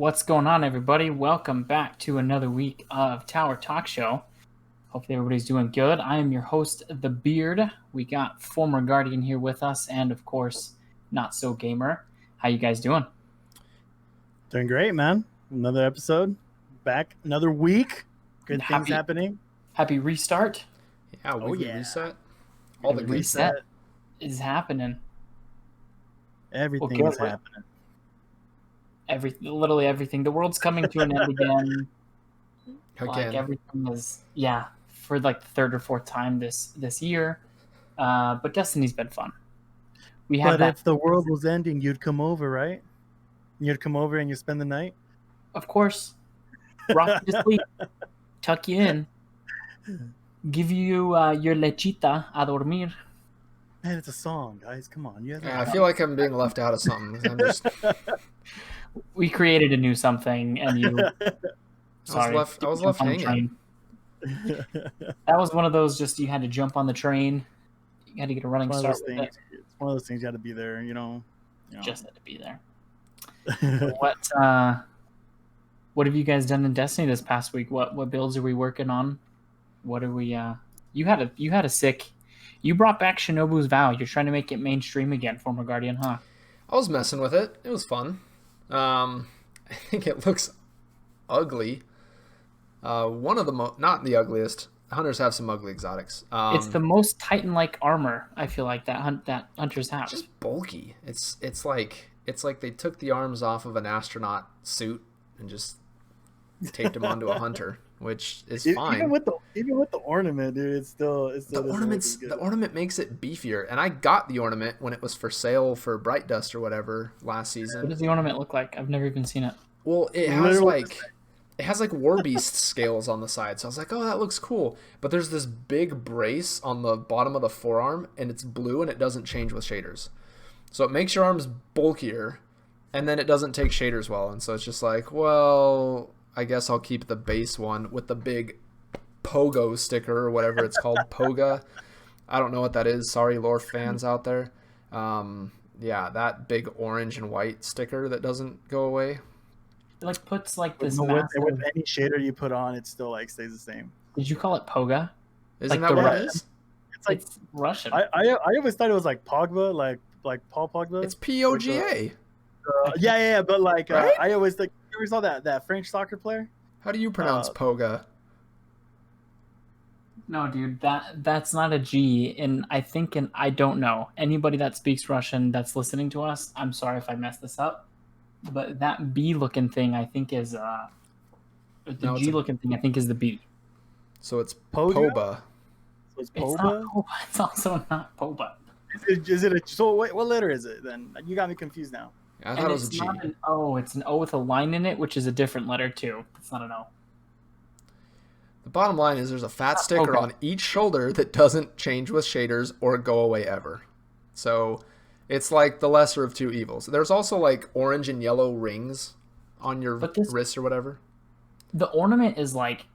What's going on, everybody? Welcome back to another week of Tower Talk Show. Hopefully everybody's doing good. I am your host, The Beard. We got former Guardian here with us, and of course, Not So Gamer. How you guys doing? Doing great, man. Another episode. Back another week. Good things happening. Happy restart. Yeah, weekly reset. All Happy the good reset stuff is happening. Everything is happening. Literally everything. The world's coming to an end again. Like everything is, for like the third or fourth time this year. But Destiny's been fun. But if the world was ending, you'd come over, right? You'd come over and you spend the night? Of course. Rock you to sleep. Tuck you in. Give you your lechita a dormir. Man, it's a song, guys. Come on. I feel like I'm being left out of something. We created a new something, and you... Sorry. I was left hanging. That was one of those just you had to jump on the train. You had to get a running start with it. It's one of those things you had to be there, you know. Just had to be there. What have you guys done in Destiny this past week? What builds are we working on? What are we you had a sick... You brought back Shinobu's Vow. You're trying to make it mainstream again, former Guardian, huh? I was messing with it. It was fun. I think it looks ugly. One of the not the ugliest. Hunters have some ugly exotics. It's the most Titan-like armor, I feel like, that hunters have. Just bulky. It's like they took the arms off of an astronaut suit and just taped them onto a hunter, which is fine. Even with the ornament, dude, it's still the ornament makes it beefier. And I got the ornament when it was for sale for Bright Dust or whatever last season. What does the ornament look like? I've never even seen it. Well, it has like War Beast scales on the side, so I was like, oh, that looks cool. But there's this big brace on the bottom of the forearm, and it's blue, and it doesn't change with shaders. So it makes your arms bulkier, and then it doesn't take shaders well. And so it's just like, well, I guess I'll keep the base one with the big Pogo sticker or whatever it's called. Poga. I don't know what that is. Sorry, lore fans out there. Yeah, that big orange and white sticker that doesn't go away. It like puts like this with any shader you put on, it still like stays the same. Did you call it Poga? Isn't that what it is? It's Russian. I always thought it was like Pogba, like Paul Pogba. It's Poga. Yeah, but like right? I always think you ever saw that French soccer player. How do you pronounce Poga? No, dude, that's not a G, and I don't know anybody that speaks Russian that's listening to us. I'm sorry if I messed this up. But that B-looking thing, I think, is G-looking thing, I think, is the B. So it's Poba. So it's Poba? It's also not Poba. Is it so what letter is it then? You got me confused now. I thought it was a G. Not an O. It's an O with a line in it, which is a different letter, too. It's not an O. The bottom line is there's a fat sticker on each shoulder that doesn't change with shaders or go away ever. So... it's like the lesser of two evils. There's also like orange and yellow rings on your wrist or whatever. The ornament is like,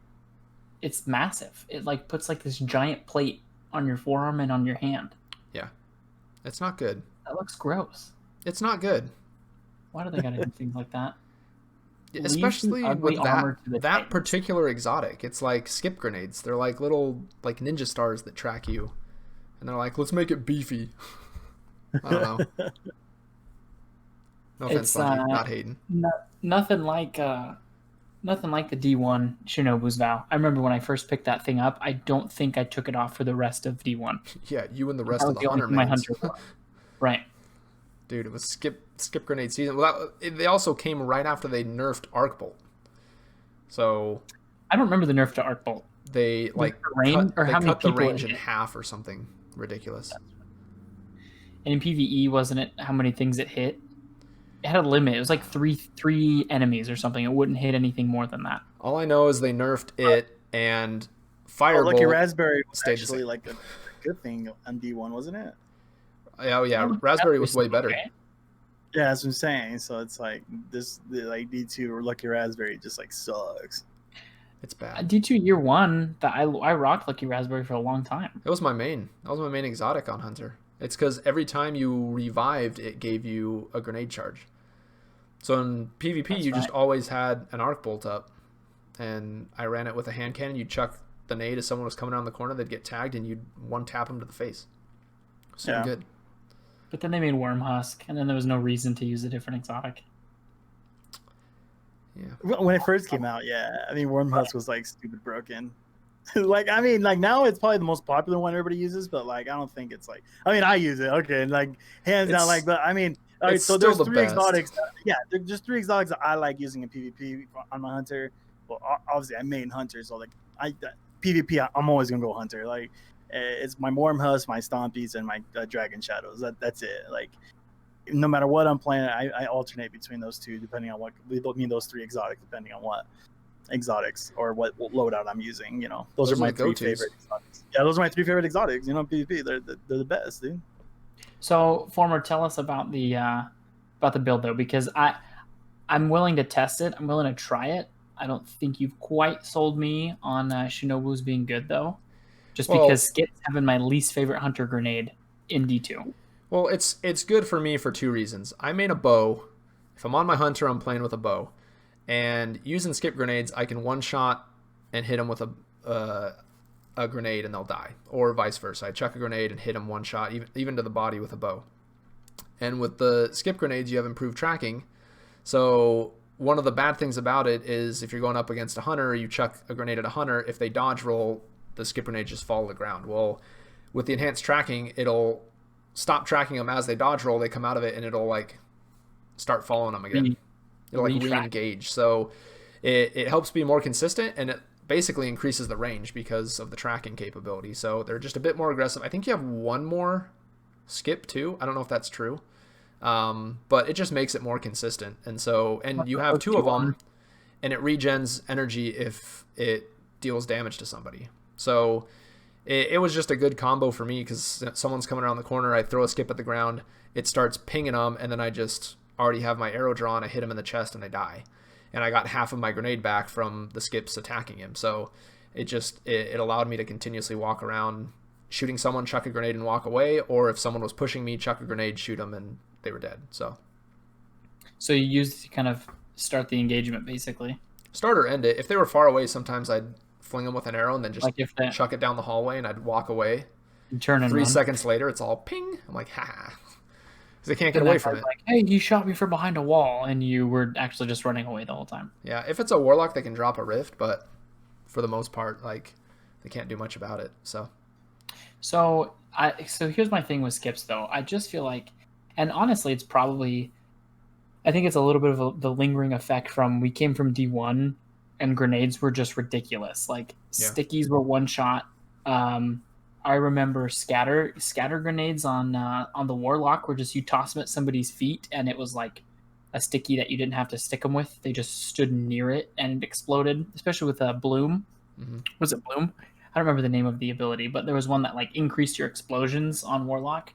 it's massive. It like puts like this giant plate on your forearm and on your hand. Yeah. It's not good. That looks gross. It's not good. Why do they gotta do things like that? Especially with that particular exotic. It's like skip grenades. They're like little like ninja stars that track you. And they're like, let's make it beefy. I don't know. No offense, Bungie, not hating. Nothing like the D1 Shinobu's Vow. I remember when I first picked that thing up, I don't think I took it off for the rest of D1. Yeah, you and the rest of the hunter mains. Right. Dude, it was skip grenade season. Well, they also came right after they nerfed Arc Bolt. So I don't remember the nerf to Arc Bolt. They like cut the range in half or something ridiculous. And in PvE, wasn't it how many things it hit? It had a limit. It was like three enemies or something. It wouldn't hit anything more than that. All I know is they nerfed it, and Firebolt Lucky Raspberry was actually like a good thing on D1, wasn't it? Oh yeah, Raspberry was way better. Yeah, that's what I'm saying. So it's like like D2 or Lucky Raspberry just like sucks. It's bad. D2 year one, that I rocked Lucky Raspberry for a long time. It was my main. That was my main exotic on Hunter. It's because every time you revived, it gave you a grenade charge. So in PvP, That's you just right. always had an arc bolt up, and I ran it with a hand cannon. You'd chuck the nade as someone was coming around the corner, they'd get tagged, and you'd one tap them to the face. Super Yeah. good. But then they made Worm Husk, and then there was no reason to use a different exotic. Yeah. When it first came out, yeah. I mean, Wormhusk was like stupid broken. Like, I mean, like now it's probably the most popular one everybody uses, but like I don't think it's like. I mean, I use it, okay, like hands down. Like, but I mean, all right. It's So still there's the three best. exotics. Yeah, there's just three exotics that I like using in PvP on my hunter. Well, obviously I main hunter, so like PvP, I'm always gonna go hunter. Like, it's my Wormhusk, my Stompies, and my Dragon Shadows. That's it. Like, no matter what I'm playing, I alternate between those two depending on what. I mean, those three exotics depending on what exotics or what loadout I'm using. You know, those are my three go-tos. favorite exotics. Yeah, those are my three favorite exotics. You know, PvP, they're the best, dude. So, Former, tell us about the build though, because I'm willing to test it. I'm willing to try it. I don't think you've quite sold me on Shinobu's being good though, just Well, because Skips have been my least favorite hunter grenade in D2. Well, it's good for me for two reasons. I main a bow. If I'm on my hunter, I'm playing with a bow, and using skip grenades, I can one shot and hit them with a grenade and they'll die, or vice versa. I chuck a grenade and hit them one shot, even to the body with a bow. And with the skip grenades, you have improved tracking. So one of the bad things about it is if you're going up against a hunter, you chuck a grenade at a hunter. If they dodge roll, the skip grenade just fall to the ground. Well, with the enhanced tracking, it'll stop tracking them as they dodge roll. They come out of it and it'll like start following them again. It'll like re-engage. So it helps be more consistent, and it basically increases the range because of the tracking capability. So they're just a bit more aggressive. I think you have one more skip too. I don't know if that's true. But it just makes it more consistent. And you have two of them, and it regens energy if it deals damage to somebody. So it was just a good combo for me because someone's coming around the corner, I throw a skip at the ground, it starts pinging them, and then I just already have my arrow drawn, I hit him in the chest, and I die. And I got half of my grenade back from the skips attacking him. So it allowed me to continuously walk around shooting someone, chuck a grenade, and walk away, or if someone was pushing me, chuck a grenade, shoot them, and they were dead. So you used to kind of start the engagement, basically. Start or end it. If they were far away, sometimes I'd fling them with an arrow and then just like chuck it down the hallway, and I'd walk away. Turn and 3 run. seconds later, it's all ping. I'm like, ha. Because they can't get away from it. Like, hey, you shot me from behind a wall, and you were actually just running away the whole time. Yeah, if it's a warlock, they can drop a rift, but for the most part, like, they can't do much about it. So here's my thing with skips, though. I just feel like, and honestly, it's probably, I think it's a little bit of the lingering effect from we came from D1, and grenades were just ridiculous. Like, stickies were one shot. I remember scatter grenades on the warlock were just you toss them at somebody's feet, and it was like a sticky that you didn't have to stick them with. They just stood near it and it exploded. Especially with Bloom. Mm-hmm. Was it Bloom? I don't remember the name of the ability, but there was one that like increased your explosions on warlock.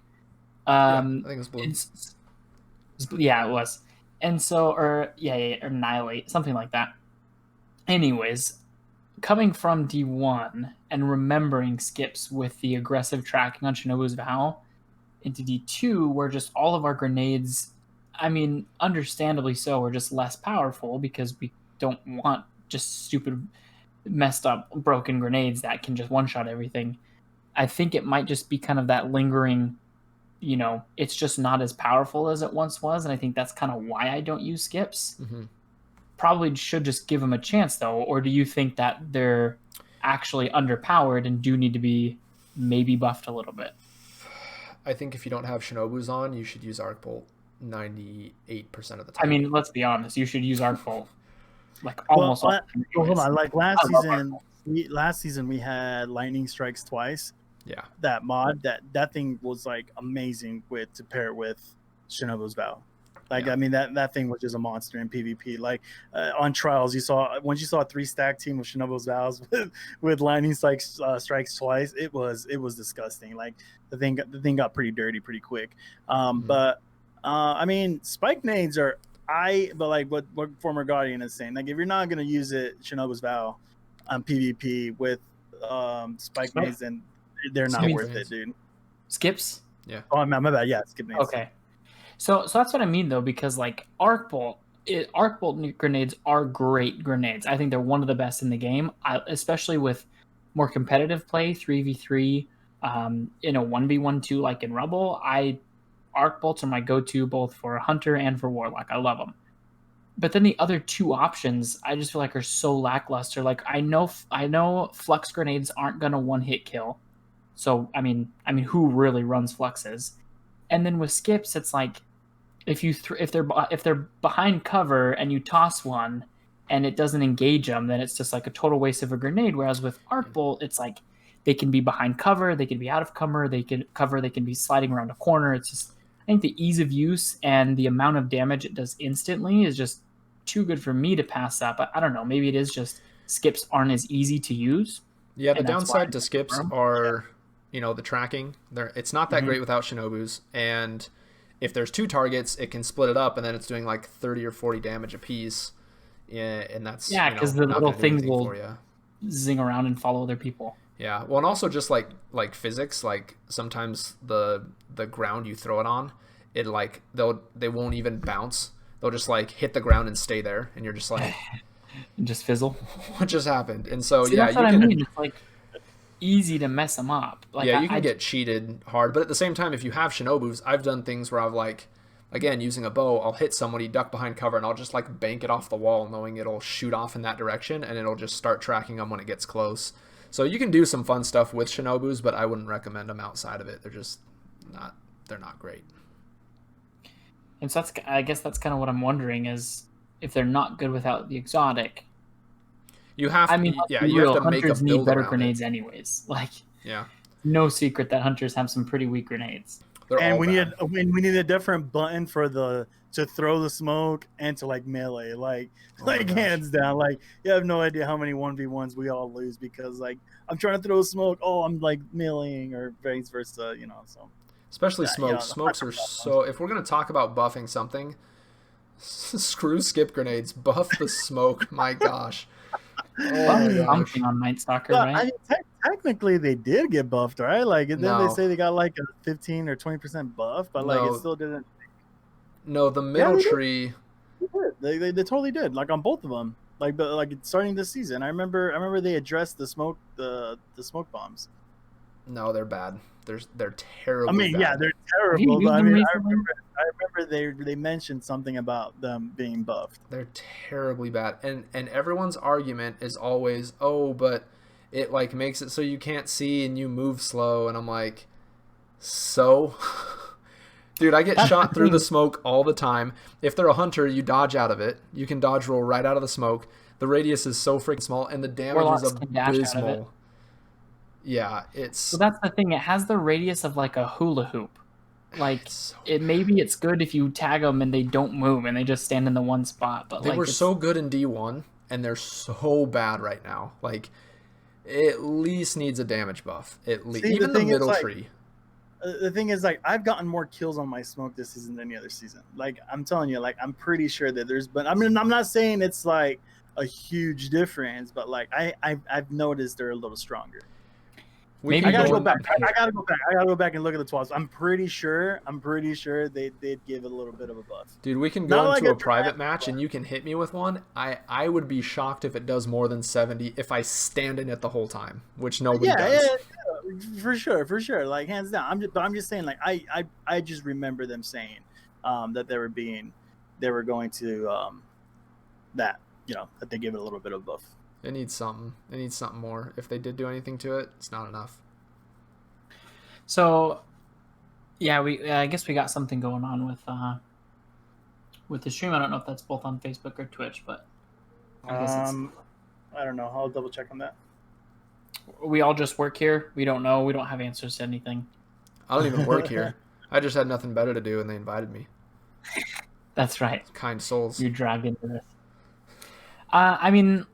I think it was Bloom. Yeah, it was. And so, or Annihilate, something like that. Anyways, coming from D1 and remembering skips with the aggressive tracking on Shinobu's Vow into D2, where just all of our grenades, I mean, understandably so, are just less powerful because we don't want just stupid, messed up, broken grenades that can just one-shot everything. I think it might just be kind of that lingering, it's just not as powerful as it once was, and I think that's kind of why I don't use skips. Mm-hmm. Probably should just give them a chance, though, or do you think that they're actually underpowered and do need to be maybe buffed a little bit? I think if you don't have Shinobu's on, you should use Arc Bolt 98% of the time. I mean, let's be honest, you should use Arc Bolt like almost all the time. Hold on, like last season we had Lightning Strikes twice. Yeah, that mod, that thing was like amazing to pair it with Shinobu's Vow. Like, I mean, that thing was just a monster in PvP. Like, on Trials, once you saw a 3-stack team with Shinobu's Vows with Lightning Strikes twice, it was disgusting. Like, the thing got pretty dirty pretty quick. But I mean, spike nades are but like what former Guardian is saying, like if you're not gonna use it, Shinobu's Vow on PvP with spike nades, then they're not worth it, dude. Skips? Yeah. Oh, my bad. Yeah, skip nades. Okay. So that's what I mean, though, because like Arc Bolt arc bolt grenades are great grenades. I think they're one of the best in the game, especially with more competitive play, 3v3, in a 1v1 too, like in Rebel. Arc bolts are my go-to both for Hunter and for Warlock. I love them. But then the other two options, I just feel like are so lackluster. Like I know flux grenades aren't gonna one-hit kill. So I mean, who really runs fluxes? And then with skips, it's like if they're behind cover and you toss one and it doesn't engage them, then it's just like a total waste of a grenade. Whereas with arc bolt, it's like they can be behind cover, they can be out of cover, they can be sliding around a corner. It's just, I think the ease of use and the amount of damage it does instantly is just too good for me to pass up. I don't know. Maybe it is just skips aren't as easy to use. Yeah, the downside to skips are, the tracking. It's not that great without Shinobus, and if there's two targets, it can split it up, and then it's doing like 30 or 40 damage a piece. Yeah, and that's because the little things will zing around and follow other people. Yeah, well, and also just like physics, like sometimes the ground you throw it on, it like they won't even bounce. They'll just like hit the ground and stay there, and you're just like, and just fizzle. What just happened? And so that's what I mean. It's like easy to mess them up. Like, yeah, you can get cheated hard, but at the same time, if you have Shinobus, I've done things where I've like, again, using a bow, I'll hit somebody, duck behind cover, and I'll just like bank it off the wall, knowing it'll shoot off in that direction, and it'll just start tracking them when it gets close. So you can do some fun stuff with Shinobus, but I wouldn't recommend them outside of it. They're not great. And so I guess that's kind of what I'm wondering is if they're not good without the exotic. You have to, you have to make a build need better around grenades it. anyways. Like, yeah, no secret that hunters have some pretty weak grenades. And we need a different button for to throw the smoke and to like melee, hands down. Like, you have no idea how many 1v1s we all lose because like I'm trying to throw smoke, I'm like meleeing or vice versa, so. Especially smokes. Smokes are so. If we're gonna talk about buffing something, screw skip grenades. Buff the smoke. My gosh. Something on Night Stalker, right? I mean, technically they did get buffed, right? Like, and then they say they got like a 15 or 20% buff, but like it still didn't. No, the middle tree. They totally did. Like on both of them. Like starting this season, I remember they addressed the smoke bombs. No, they're bad. They're terrible. I mean, bad. yeah, they're terrible. But I remember they mentioned something about them being buffed. They're terribly bad, and everyone's argument is always, but it like makes it so you can't see and you move slow, and I'm like, so. Dude, I get shot through the smoke all the time. If they're a hunter, you dodge out of it. You can dodge roll right out of the smoke. The radius is so freaking small, and the damage is abysmal. Yeah, so that's the thing. It has the radius of like a hula hoop. Like maybe it's good if you tag them and they don't move and they just stand in the one spot. But they were so good in D1 and they're so bad right now. Like, at least needs a damage buff. At least even the middle tree. The thing is, like, I've gotten more kills on my smoke this season than any other season. Like, I'm telling you, like, I'm pretty sure that but I mean, I'm not saying it's like a huge difference, but like I've noticed they're a little stronger. I gotta go back. I gotta go back and look at the 12s. I'm pretty sure they did give it a little bit of a buff. Dude, we can go into a private match and you can hit me with one. I would be shocked if it does more than 70 if I stand in it the whole time, which nobody does. Yeah, for sure. Like, hands down. I'm just saying, like, I just remember them saying that they were going to that they give it a little bit of buff. It needs something. It needs something more. If they did do anything to it, it's not enough. So, yeah, I guess we got something going on with the stream. I don't know if that's both on Facebook or Twitch, but I don't know. I'll double check on that. We all just work here. We don't know. We don't have answers to anything. I don't even work here. I just had nothing better to do, and they invited me. That's right. Kind souls. You're dragged into this. I mean,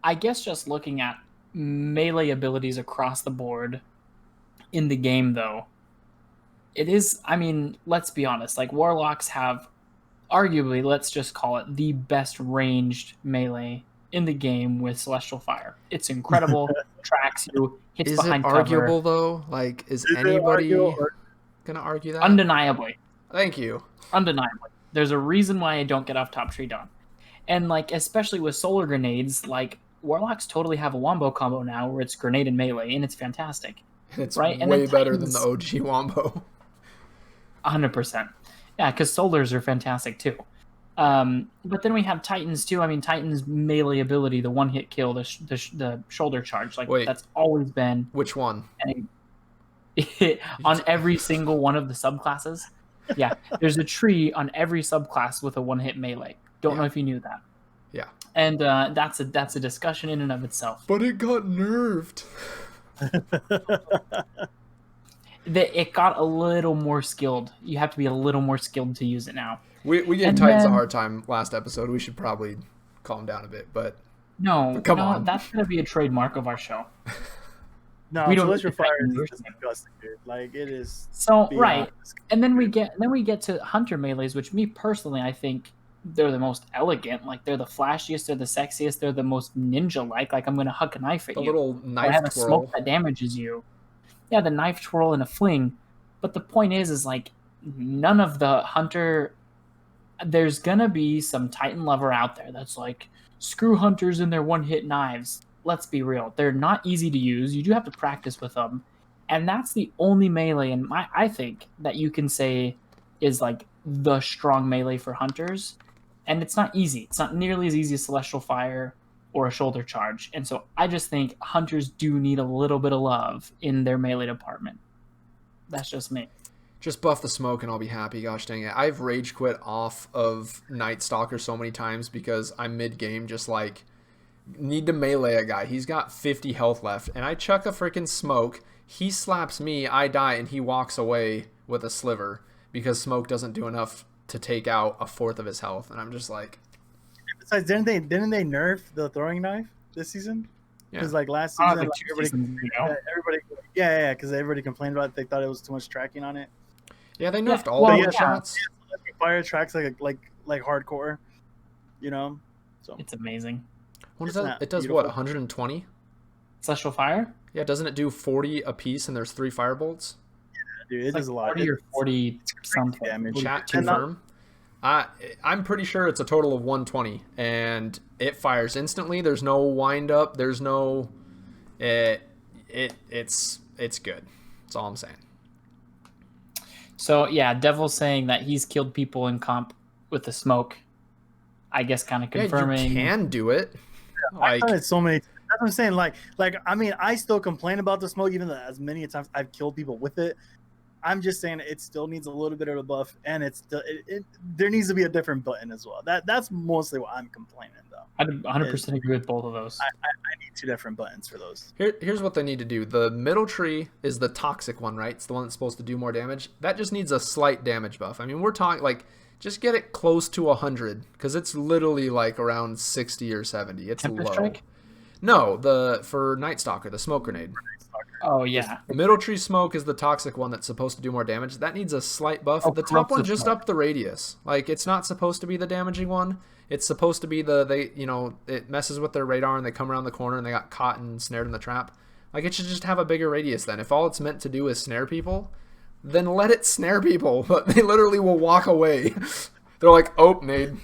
I guess just looking at melee abilities across the board in the game, though, it is, I mean, let's be honest, like, Warlocks have arguably, let's just call it, the best ranged melee in the game with Celestial Fire. It's incredible, tracks you, hits behind cover. Is it arguable, though? Like, is anybody going to argue that? Undeniably. Thank you. Undeniably. There's a reason why I don't get off Top Tree Dawn. And like, especially with solar grenades, like Warlocks totally have a wombo combo now where it's grenade and melee, and it's fantastic. It's right? And way then better than the Titans, OG Wombo. 100%. Yeah, because solars are fantastic too. But then we have Titans too. I mean, Titans melee ability, the one hit kill, the shoulder charge, like Wait. that's always been Which one? on every single one of the subclasses. Yeah, there's a tree on every subclass with a one hit melee. Don't know if you knew that. Yeah. And that's a discussion in and of itself. But it got nerfed. It got a little more skilled. You have to be a little more skilled to use it now. We gave Titans a hard time last episode. We should probably calm down a bit, but come on. That's gonna be a trademark of our show. No, we don't Celestial Fire is Titan. disgusting, dude. Like it is. So right, honest. and then we get to Hunter melees, which me personally, I think they're the most elegant. Like they're the flashiest, they're the sexiest, they're the most ninja-like. Like I'm gonna huck a knife at The you. little knife I have a twirl. smoke that damages you. Yeah, the knife twirl and a fling. But the point is like none of the Hunter. There's gonna be some Titan lover out there that's like, screw Hunters and their one-hit knives. Let's be real. They're not easy to use. You do have to practice with them. And that's the only melee I think that you can say is like the strong melee for Hunters. And it's not easy. It's not nearly as easy as Celestial Fire or a shoulder charge. And so I just think Hunters do need a little bit of love in their melee department. That's just me. Just buff the smoke and I'll be happy. Gosh dang it. I've rage quit off of Night Stalker so many times because I'm mid-game just like, need to melee a guy. He's got 50 health left. And I chuck a freaking smoke. He slaps me, I die, and he walks away with a sliver because smoke doesn't do enough to take out a fourth of his health. And I'm just like... Besides, didn't they nerf the throwing knife this season? Yeah. Because like last season, Like because everybody complained about it. They thought it was too much tracking on it. Yeah, they nerfed all well, the yeah. shots. Fire tracks like hardcore, you know. So It's amazing. What It's does not it does beautiful. what, 120? Celestial Fire? Yeah, doesn't it do 40 a piece and there's 3 firebolts? dude, it It's like does a lot. 40 or 40 something. damage. Chat And not- confirm. I'm pretty sure it's a total of 120 and it fires instantly. There's no wind up. There's no it's good. That's all I'm saying. So yeah, Devil's saying that he's killed people in comp with the smoke. I guess kind of confirming. Yeah, you can do it. I've Like done it so many. That's what I'm saying. Like I mean, I still complain about the smoke, even though as many times I've killed people with it. I'm just saying it still needs a little bit of a buff, and it's still there needs to be a different button as well. That's mostly what I'm complaining though. I 100% agree with both of those. I need 2 different buttons for those. here's what they need to do. The middle tree is the toxic one, right? It's the one that's supposed to do more damage. That just needs a slight damage buff. I mean, we're talking like just get it close to 100 because it's literally like around 60 or 70. It's Tempest low. Strike? No, for Night Stalker, the smoke grenade. Oh yeah. The middle tree smoke is the toxic one that's supposed to do more damage. That needs a slight buff. Oh, The top one corrosive just smoke. up the radius. Like it's not supposed to be the damaging one. It's supposed to be it messes with their radar and they come around the corner and they got caught and snared in the trap. Like it should just have a bigger radius then. If all it's meant to do is snare people, then let it snare people. But they literally will walk away. They're like, "Oh, nade."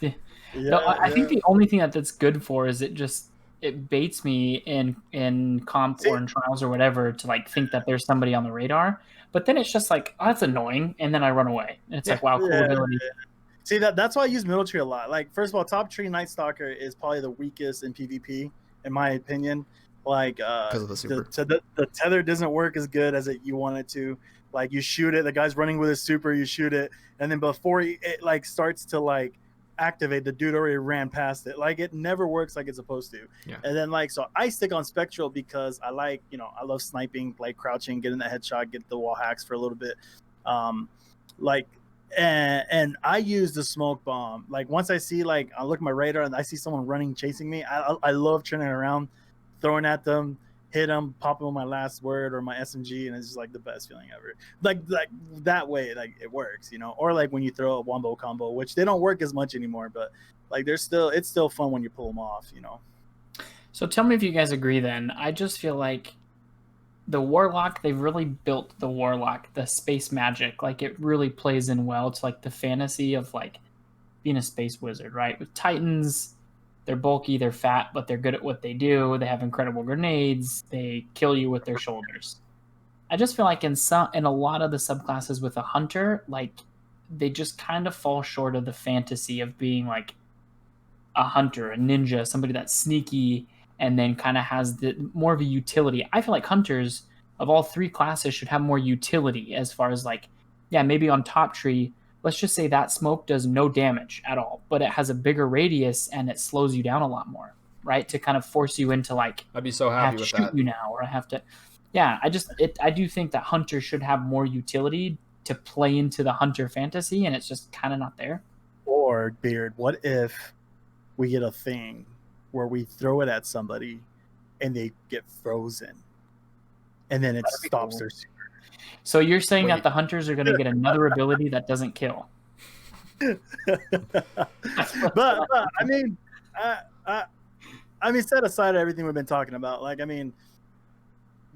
Yeah, No, I think the only thing that's good for is it baits me in comp or in trials or whatever to like think that there's somebody on the radar. But then it's just like, oh, that's annoying, and then I run away. And it's like, wow, cool ability. See that's why I use middle tree a lot. Like first of all, top tree Night Stalker is probably the weakest in PvP in my opinion. Like Because of the super. the tether doesn't work as good as you want it to. Like you shoot it, the guy's running with his super, you shoot it, and then before it like starts to like activate, the dude already ran past it. Like it never works like it's supposed to. Yeah. And then like so I stick on Spectral because I like, I love sniping, like crouching, getting that headshot, get the wall hacks for a little bit. And I use the smoke bomb. Like once I see like I look at my radar and I see someone running chasing me, I love turning around, throwing at them, hit them, pop them on my last word or my SMG, and it's just like the best feeling ever. Like that way, like it works, Or like when you throw a wombo combo, which they don't work as much anymore, but like it's still fun when you pull them off, So tell me if you guys agree then. I just feel like the Warlock, they've really built the Warlock, the space magic. Like, it really plays in well to, like, the fantasy of, like, being a space wizard, right? With Titans, they're bulky, they're fat, but they're good at what they do. They have incredible grenades. They kill you with their shoulders. I just feel like in a lot of the subclasses with a hunter, like, they just kind of fall short of the fantasy of being, like, a hunter, a ninja, somebody that's sneaky, and then kind of has more of a utility. I feel like hunters of all three classes should have more utility as far as, like, yeah, maybe on top tree, let's just say that smoke does no damage at all, but it has a bigger radius and it slows you down a lot more, right? To kind of force you into, like, I'd be so I have happy to with shoot that. you now, or I have to. Yeah, I do think that hunters should have more utility to play into the hunter fantasy, and it's just kind of not there. Or Beard, what if we get a thing where we throw it at somebody and they get frozen, and then it That'd be stops cool. their super? So you're saying Wait. that the hunters are going to get another ability that doesn't kill? but I mean, I mean, set aside everything we've been talking about. Like, I mean,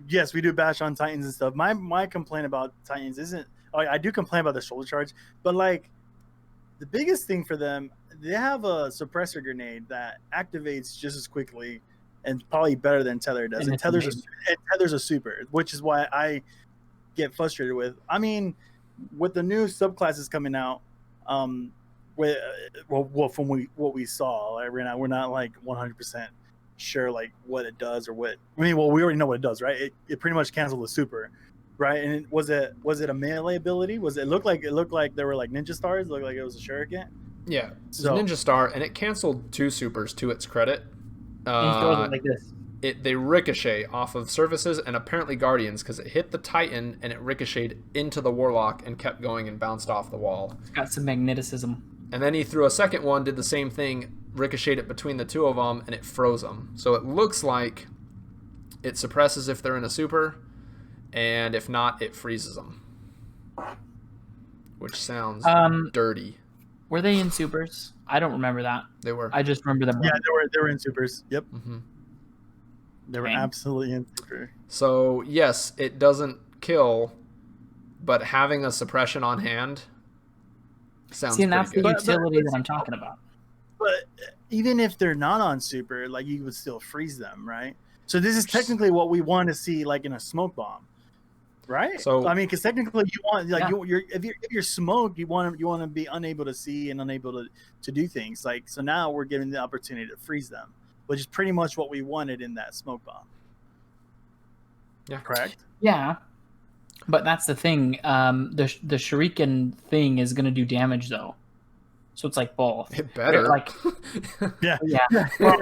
yes, we do bash on Titans and stuff. My complaint about Titans isn't. I do complain about the shoulder charge, but like, the biggest thing for them, they have a suppressor grenade that activates just as quickly and probably better than Tether does. And Tether's a super, which is why I get frustrated with. I mean, with the new subclasses coming out, from what we saw, like, we're not like 100% sure like what it does or what. I mean, well, we already know what it does, right? It pretty much canceled the super, right? And was it a melee ability? It looked like there were like ninja stars. It looked like it was a shuriken. Yeah, it's a ninja star, and it canceled 2 supers to its credit. And he throws it like this. They ricochet off of surfaces and apparently guardians, because it hit the Titan and it ricocheted into the Warlock and kept going and bounced off the wall. It's got some magneticism. And then he threw a second one, did the same thing, ricocheted it between the two of them, and it froze them. So it looks like it suppresses if they're in a super, and if not, it freezes them. Which sounds dirty. Were they in supers? I don't remember that. They were. I just remember them. Yeah, they were in supers. Yep. Mm-hmm. They were absolutely in super. So, yes, it doesn't kill, but having a suppression on hand sounds See, and pretty that's good. the utility that I'm talking about. But even if they're not on super, like, you would still freeze them, right? So this is technically what we want to see, like, in a smoke bomb, right? So I mean, because technically you want, like, if you're smoked, you want to be unable to see and unable to do things. Like, so now we're given the opportunity to freeze them, which is pretty much what we wanted in that smoke bomb. Yeah. Correct. Yeah, but that's the thing. The shuriken thing is going to do damage though, so it's like both. It better. Like, yeah. Well,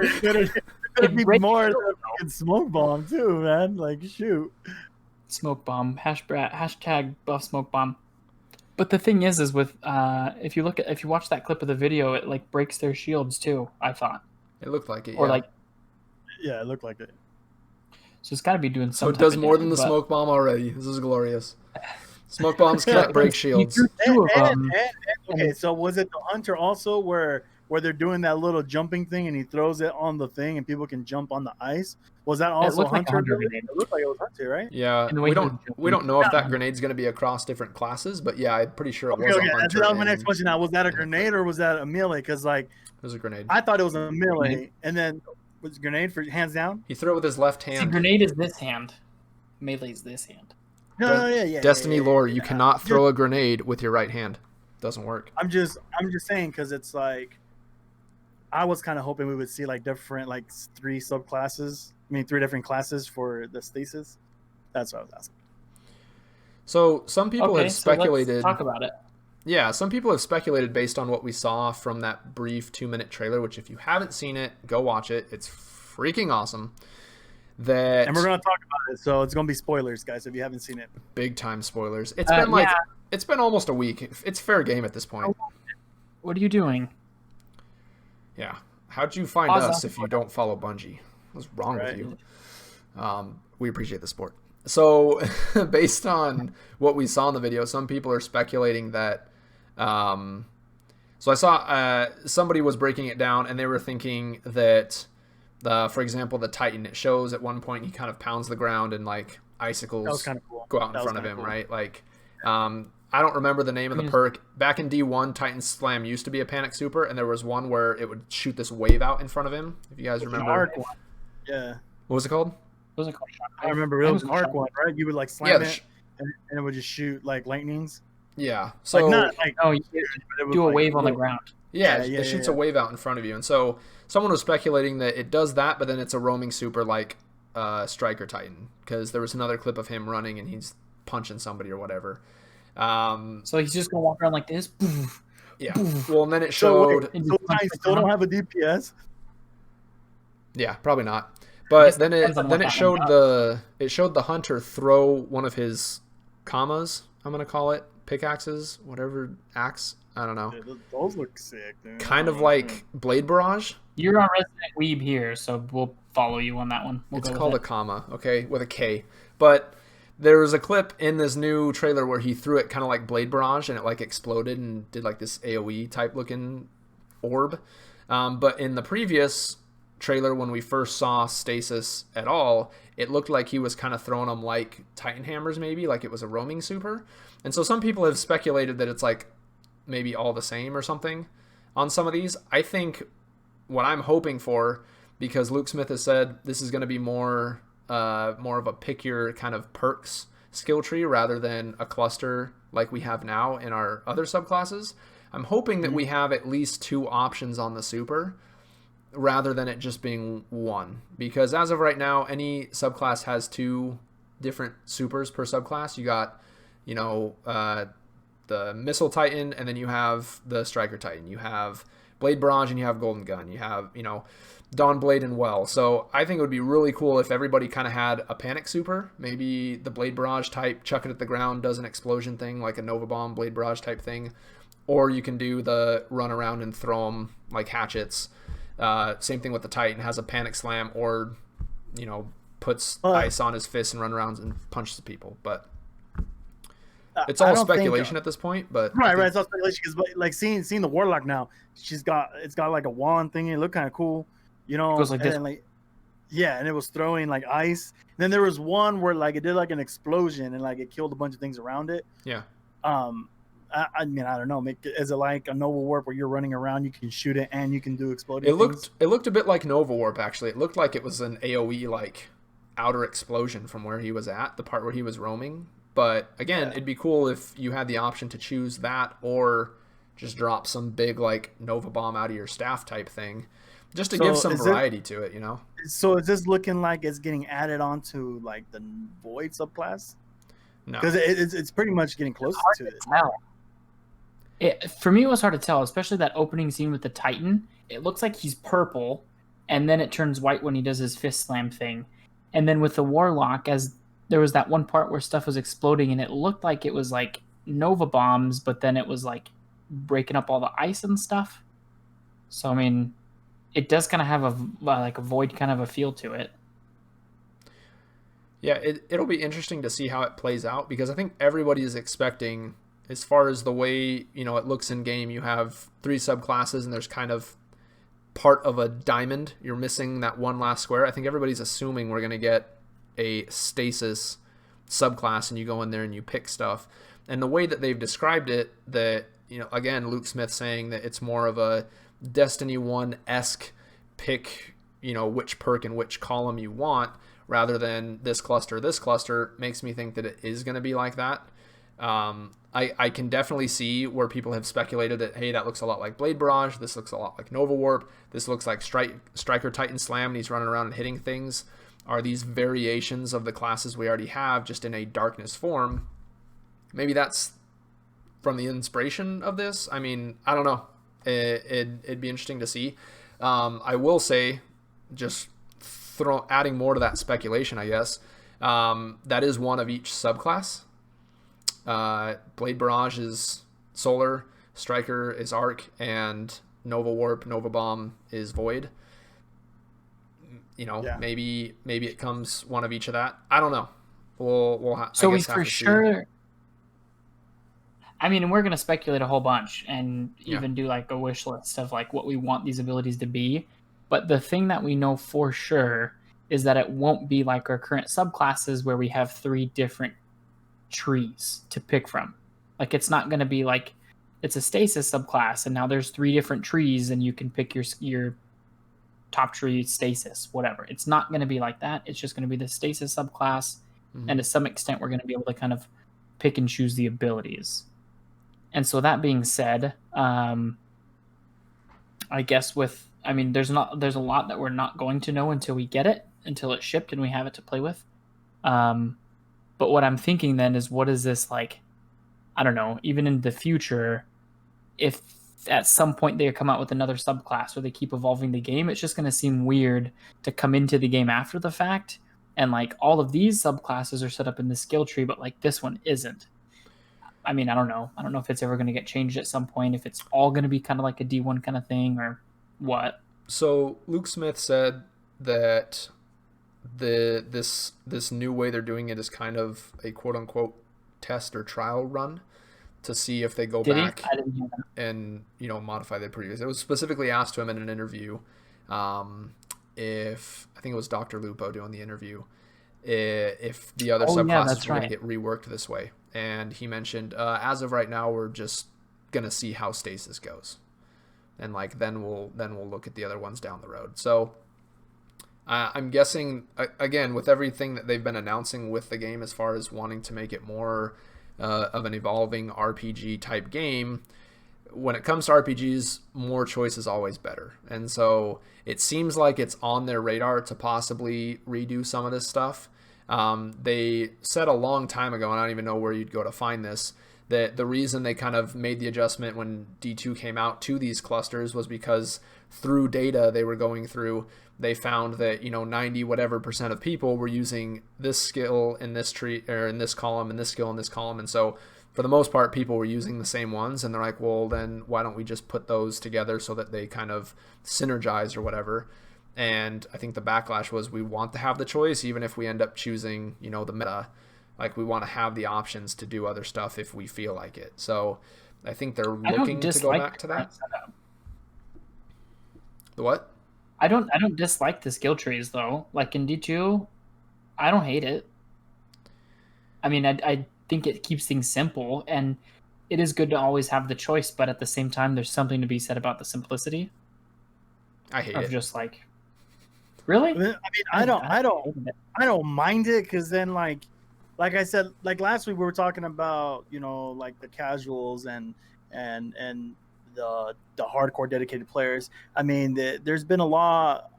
It'd be more than a smoke bomb too, man. Like, shoot. Smoke bomb. Hashtag buff smoke bomb. But the thing is with if you watch that clip of the video, it like breaks their shields too. I thought it looked like it. Or yeah. like, yeah, it looked like it. So it's got to be doing So something. it does more than the smoke bomb already. This is glorious. Smoke bombs can't break shields. Okay, so was it the hunter also where they're doing that little jumping thing and he throws it on the thing and people can jump on the ice? Was that also hunter? It looked like it was hunter, right? Yeah, we don't know if that grenade's going to be across different classes, but yeah, I'm pretty sure it was a hunter. That was my next question. Now, was that a grenade or was that a melee? Because like, it was a grenade. I thought it was a melee, and then was it grenade for hands down? He threw it with his left hand. See, grenade is this hand. Melee is this hand. No, yeah. Destiny lore, you cannot throw a grenade with your right hand. Doesn't work. I'm just saying, because it's like, I was kind of hoping we would see like different, like 3 subclasses. I mean, 3 different classes for the Stasis. That's what I was asking. So some people have speculated. So let's talk about it. Yeah, some people have speculated based on what we saw from that brief 2-minute trailer, which if you haven't seen it, go watch it. It's freaking awesome. And we're going to talk about it, so it's going to be spoilers, guys, if you haven't seen it. Big time spoilers. It's been it's been almost a week. It's fair game at this point. What are you doing? Yeah. How'd you find us if you don't follow Bungie? What's wrong with you? We appreciate the support. So based on what we saw in the video, some people are speculating that so I saw somebody was breaking it down and they were thinking that For example, the Titan, it shows at one point he kind of pounds the ground and like icicles That was kind of cool. go out in front of him, right? Like, I don't remember the name of the perk. Back in D1, Titan Slam used to be a panic super, and there was one where it would shoot this wave out in front of him. If you guys remember. An arc one. Yeah. What was it called? What was it called? I remember it was an arc one, right? You would like slam it, and it would just shoot like lightnings. Yeah. So like not like you do a wave on the ground. Yeah, it shoots a wave out in front of you. And so someone was speculating that it does that, but then it's a roaming super like Striker Titan, because there was another clip of him running and he's punching somebody or whatever. So he's just going to walk around like this. Yeah. Well, and then it showed... So I still don't have a DPS? Yeah, probably not. But then it showed the hunter throw one of his kamas, I'm going to call it, pickaxes, whatever, axe. I don't know. Dude, those look sick, dude. Kind of like Blade Barrage. You're on Resident Weeb here, so we'll follow you on that one. It's called a kama, okay, with a K. But there was a clip in this new trailer where he threw it kind of like Blade Barrage, and it like exploded and did like this AoE type looking orb. But in the previous trailer, when we first saw Stasis at all, it looked like he was kind of throwing them like Titan Hammers, maybe, like it was a roaming super. And so some people have speculated that it's like maybe all the same or something on some of these. I think what I'm hoping for, because Luke Smith has said this is going to be more of a pick your kind of perks skill tree rather than a cluster like we have now in our other subclasses. I'm hoping that we have at least 2 options on the super rather than it just being one, because as of right now, any subclass has 2 different supers per subclass. You got, the Missile Titan, and then you have the Striker Titan. You have Blade Barrage, and you have Golden Gun. You have, Dawn Blade and Well. So I think it would be really cool if everybody kind of had a panic super. Maybe the Blade Barrage type, chuck it at the ground, does an explosion thing, like a Nova Bomb Blade Barrage type thing. Or you can do the run around and throw them like hatchets. Same thing with the Titan, has a panic slam, or, puts ice on his fist and run around and punches people. But it's all speculation at this point, but right. It's all speculation because, like, seeing the Warlock now, it's got like a wand thingy. It looked kind of cool, It goes like this. and it was throwing like ice. And then there was one where like it did like an explosion and like it killed a bunch of things around it. Yeah. I mean, I don't know. Is it like a Nova Warp where you're running around, you can shoot it, and you can do exploding things? It looked a bit like Nova Warp, actually. It looked like it was an AoE like outer explosion from where he was at, the part where he was roaming. But again, it'd be cool if you had the option to choose that or just drop some big like Nova Bomb out of your staff type thing, just to give some variety to it, So is this looking like it's getting added onto like the Void subclass? No, because it's pretty much getting close to it. For me, it was hard to tell, especially that opening scene with the Titan. It looks like he's purple, and then it turns white when he does his fist slam thing. And then with the Warlock, as there was that one part where stuff was exploding, and it looked like it was like Nova Bombs, but then it was like breaking up all the ice and stuff. So, I mean, it does kind of have a Void kind of a feel to it. Yeah, it'll be interesting to see how it plays out, because I think everybody is expecting, as far as the way it looks in game, you have 3 subclasses and there's kind of part of a diamond. You're missing that one last square. I think everybody's assuming we're going to get a Stasis subclass and you go in there and you pick stuff. And the way that they've described it, that again, Luke Smith saying that it's more of a Destiny 1-esque pick, which perk and which column you want, rather than this cluster, makes me think that it is going to be like that. I can definitely see where people have speculated that, hey, that looks a lot like Blade Barrage, this looks a lot like Nova Warp, this looks like Striker Titan Slam, and he's running around and hitting things. Are these variations of the classes we already have, just in a darkness form? Maybe that's from the inspiration of this. I mean, I don't know. It'd be interesting to see. I will say, just adding more to that speculation, I guess, that is one of each subclass. Blade Barrage is Solar, Striker is Arc, and Nova Warp, Nova Bomb is Void. Maybe it comes one of each of that. I don't know. So we for sure. I mean, we're going to speculate a whole bunch and even do like a wish list of like what we want these abilities to be. But the thing that we know for sure is that it won't be like our current subclasses where we have 3 different trees to pick from. Like, it's not going to be like it's a stasis subclass and now there's 3 different trees and you can pick your top tree, stasis, whatever. It's not going to be like that. It's just going to be the stasis subclass, and to some extent we're going to be able to kind of pick and choose the abilities. And so that being said, I guess there's a lot that we're not going to know until we get it, until it's shipped and we have it to play with. But what I'm thinking then is, what is this like? I don't know, even in the future, if at some point they come out with another subclass or they keep evolving the game, it's just going to seem weird to come into the game after the fact and like all of these subclasses are set up in the skill tree, but like this one isn't. I mean, I don't know if it's ever going to get changed at some point, if it's all going to be kind of like a D1 kind of thing or what. So Luke Smith said that this new way they're doing it is kind of a quote unquote test or trial run to see if they go back and modify the previous. It was specifically asked to him in an interview, if I think it was Dr. Lupo doing the interview, if the other subclasses were going to get reworked this way, and he mentioned as of right now we're just going to see how Stasis goes, and like then we'll look at the other ones down the road. So I'm guessing again with everything that they've been announcing with the game as far as wanting to make it more of an evolving RPG type game, when it comes to RPGs, more choice is always better. And so it seems like it's on their radar to possibly redo some of this stuff. They said a long time ago, and I don't even know where you'd go to find this, that the reason they kind of made the adjustment when D2 came out to these clusters was because through data they were going through, they found that 90 whatever % of people were using this skill in this tree or in this column and this skill in this column, and so for the most part people were using the same ones, and they're like, well then why don't we just put those together so that they kind of synergize or whatever. And I think the backlash was, we want to have the choice even if we end up choosing the meta, like we want to have the options to do other stuff if we feel like it. So I think they're looking to go back to that. The what? I don't dislike the skill trees though. Like in D2, I don't hate it. I mean, I think it keeps things simple, and it is good to always have the choice, but at the same time, there's something to be said about the simplicity. I hate it. Just like, really? I mean, I don't mind it, because then like I said, like last week we were talking about like the casuals and the hardcore dedicated players. I mean, there's been a lot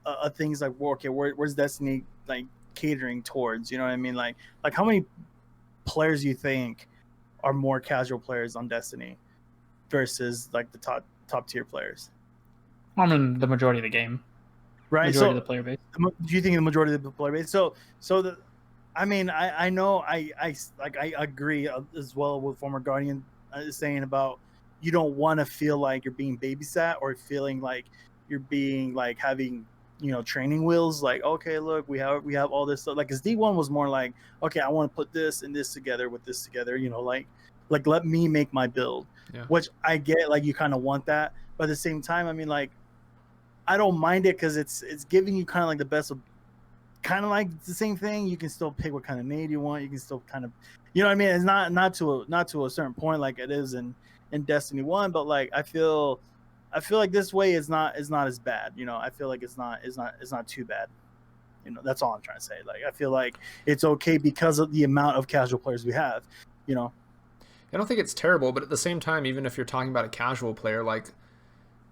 of things like, okay, where's Destiny like catering towards? You know what I mean? Like how many players do you think are more casual players on Destiny versus like the top tier players? I mean, the majority of the game, right? Majority of the player base. Do you think the majority of the player base? I mean, I know I agree as well with former Guardian saying about, you don't want to feel like you're being babysat or feeling like you're being like having training wheels, like, okay, look, we have all this stuff. Like, because D1 was more like, okay, I want to put this and this together with this together, like let me make my build. Yeah. Which I get, like you kind of want that, but at the same time, I mean, like, I don't mind it because it's giving you kind of like the best of, kind of like the same thing. You can still pick what kind of nade you want. You can still kind of, what I mean? It's not to a certain point like it is in Destiny 1, but like I feel like this way is not as bad. I feel like it's not too bad. That's all I'm trying to say. Like, I feel like it's okay because of the amount of casual players we have. I don't think it's terrible, but at the same time, even if you're talking about a casual player, like,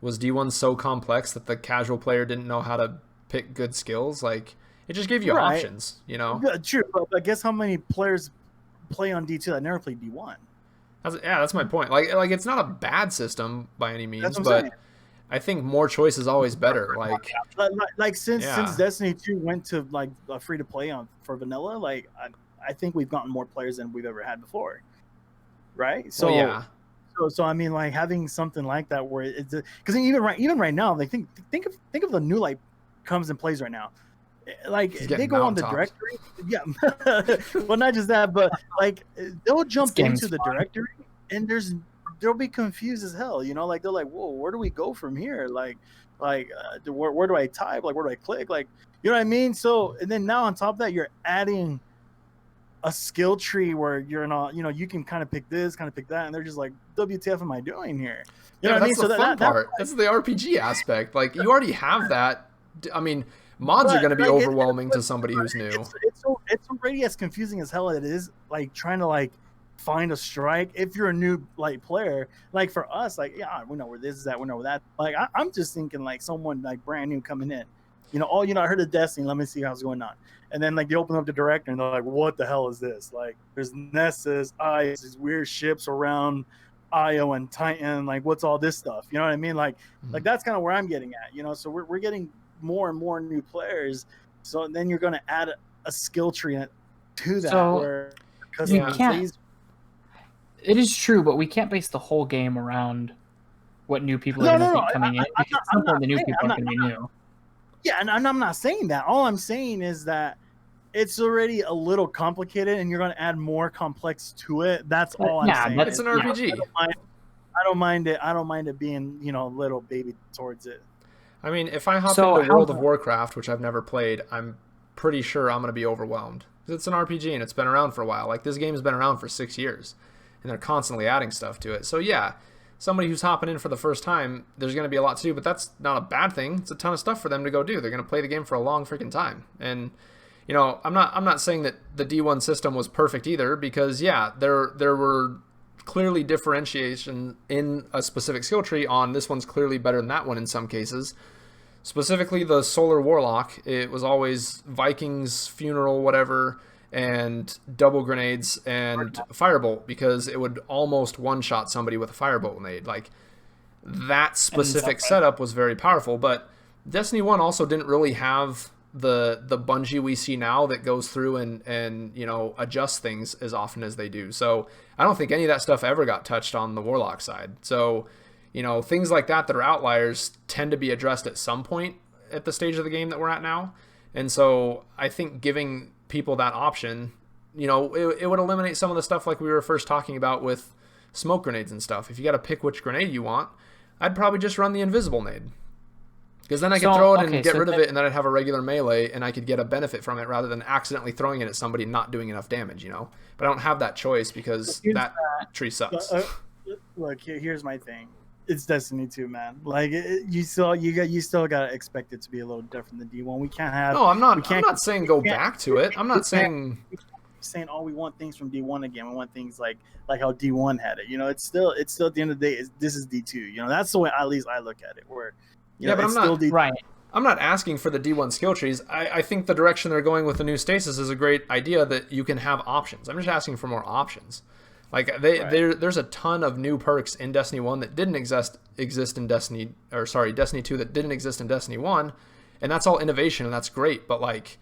was D1 so complex that the casual player didn't know how to pick good skills? Like, it just gave you options, Yeah, true, but I guess how many players play on D2 that never played D1? That's my point. Like it's not a bad system by any means, but I think more choice is always better. Like since Destiny 2 went to like free to play for vanilla, like I think we've gotten more players than we've ever had before, right? So So I mean, like having something like that where it's, because even right now, like think of the new light comes and plays right now. Like they go on the directory, well, not just that, but like they'll jump into the directory and they'll be confused as hell, like they're like, whoa, where do we go from here? Like Like, where do I type? Like, where do I click? Like, you know what I mean? So, and then now on top of that, you're adding a skill tree where you're not, you can kind of pick this, kind of pick that, and they're just like, WTF am I doing here? You know what I mean? That's the fun part. That's the RPG aspect. Like, you already have that. I mean, mods are going to be overwhelming to somebody who's new. It's already as confusing as hell. It is like trying to like find a strike if you're a new like player. Like for us, like we know where this is at, we know where that. Like I'm just thinking like someone like brand new coming in. I heard of Destiny. Let me see how's going on. And then like they open up the director and they're like, what the hell is this? Like there's Nessus, Ice, these weird ships around Io and Titan. Like what's all this stuff? You know what I mean? Like that's kind of where I'm getting at. So we're getting more and more new players. So then you're going to add a skill tree to that. So you can't. It is true, but we can't base the whole game around what new people are going to be coming in. Because some of the new people are going to be new. Yeah, and I'm not saying that. All I'm saying is that it's already a little complicated, and you're going to add more complex to it. That's all I'm saying. It's an RPG. I don't mind it. I don't mind it being, a little baby towards it. I mean, if I hop into World of Warcraft, which I've never played, I'm pretty sure I'm going to be overwhelmed. Because it's an RPG, and it's been around for a while. Like, this game's been around for 6 years, and they're constantly adding stuff to it. So, yeah, somebody who's hopping in for the first time, there's going to be a lot to do, but that's not a bad thing. It's a ton of stuff for them to go do. They're going to play the game for a long freaking time. And, I'm not saying that the D1 system was perfect either, because, yeah, there were clearly differentiation in a specific skill tree on this one's clearly better than that one in some cases. Specifically the Solar Warlock, it was always Vikings, Funeral, whatever, and double grenades and Firebolt, because it would almost one-shot somebody with a Firebolt grenade. Like, that specific setup was very powerful, but Destiny 1 also didn't really have the Bungie we see now that goes through and adjusts things as often as they do. So I don't think any of that stuff ever got touched on the Warlock side. So things like that are outliers tend to be addressed at some point at the stage of the game that we're at now. And so I think giving people that option, it would eliminate some of the stuff like we were first talking about with smoke grenades and stuff. If you got to pick which grenade you want, I'd probably just run the invisible nade. Because then I could throw it and get rid of it, and then I'd have a regular melee, and I could get a benefit from it rather than accidentally throwing it at somebody and not doing enough damage, But I don't have that choice because that tree sucks. Look, here's my thing. It's Destiny 2, man. Like you still got to expect it to be a little different than D1. We can't have. No, I'm not saying go back to it. I'm not saying. We want things from D1 again. We want things like how D1 had it. It's still at the end of the day, this is D2. That's the way at least I look at it. Where but I'm not right. I'm not asking for the D1 skill trees. I think the direction they're going with the new Stasis is a great idea that you can have options. I'm just asking for more options. Like there's a ton of new perks in Destiny 1 that didn't exist in Destiny 2 that didn't exist in Destiny 1, and that's all innovation and that's great. But like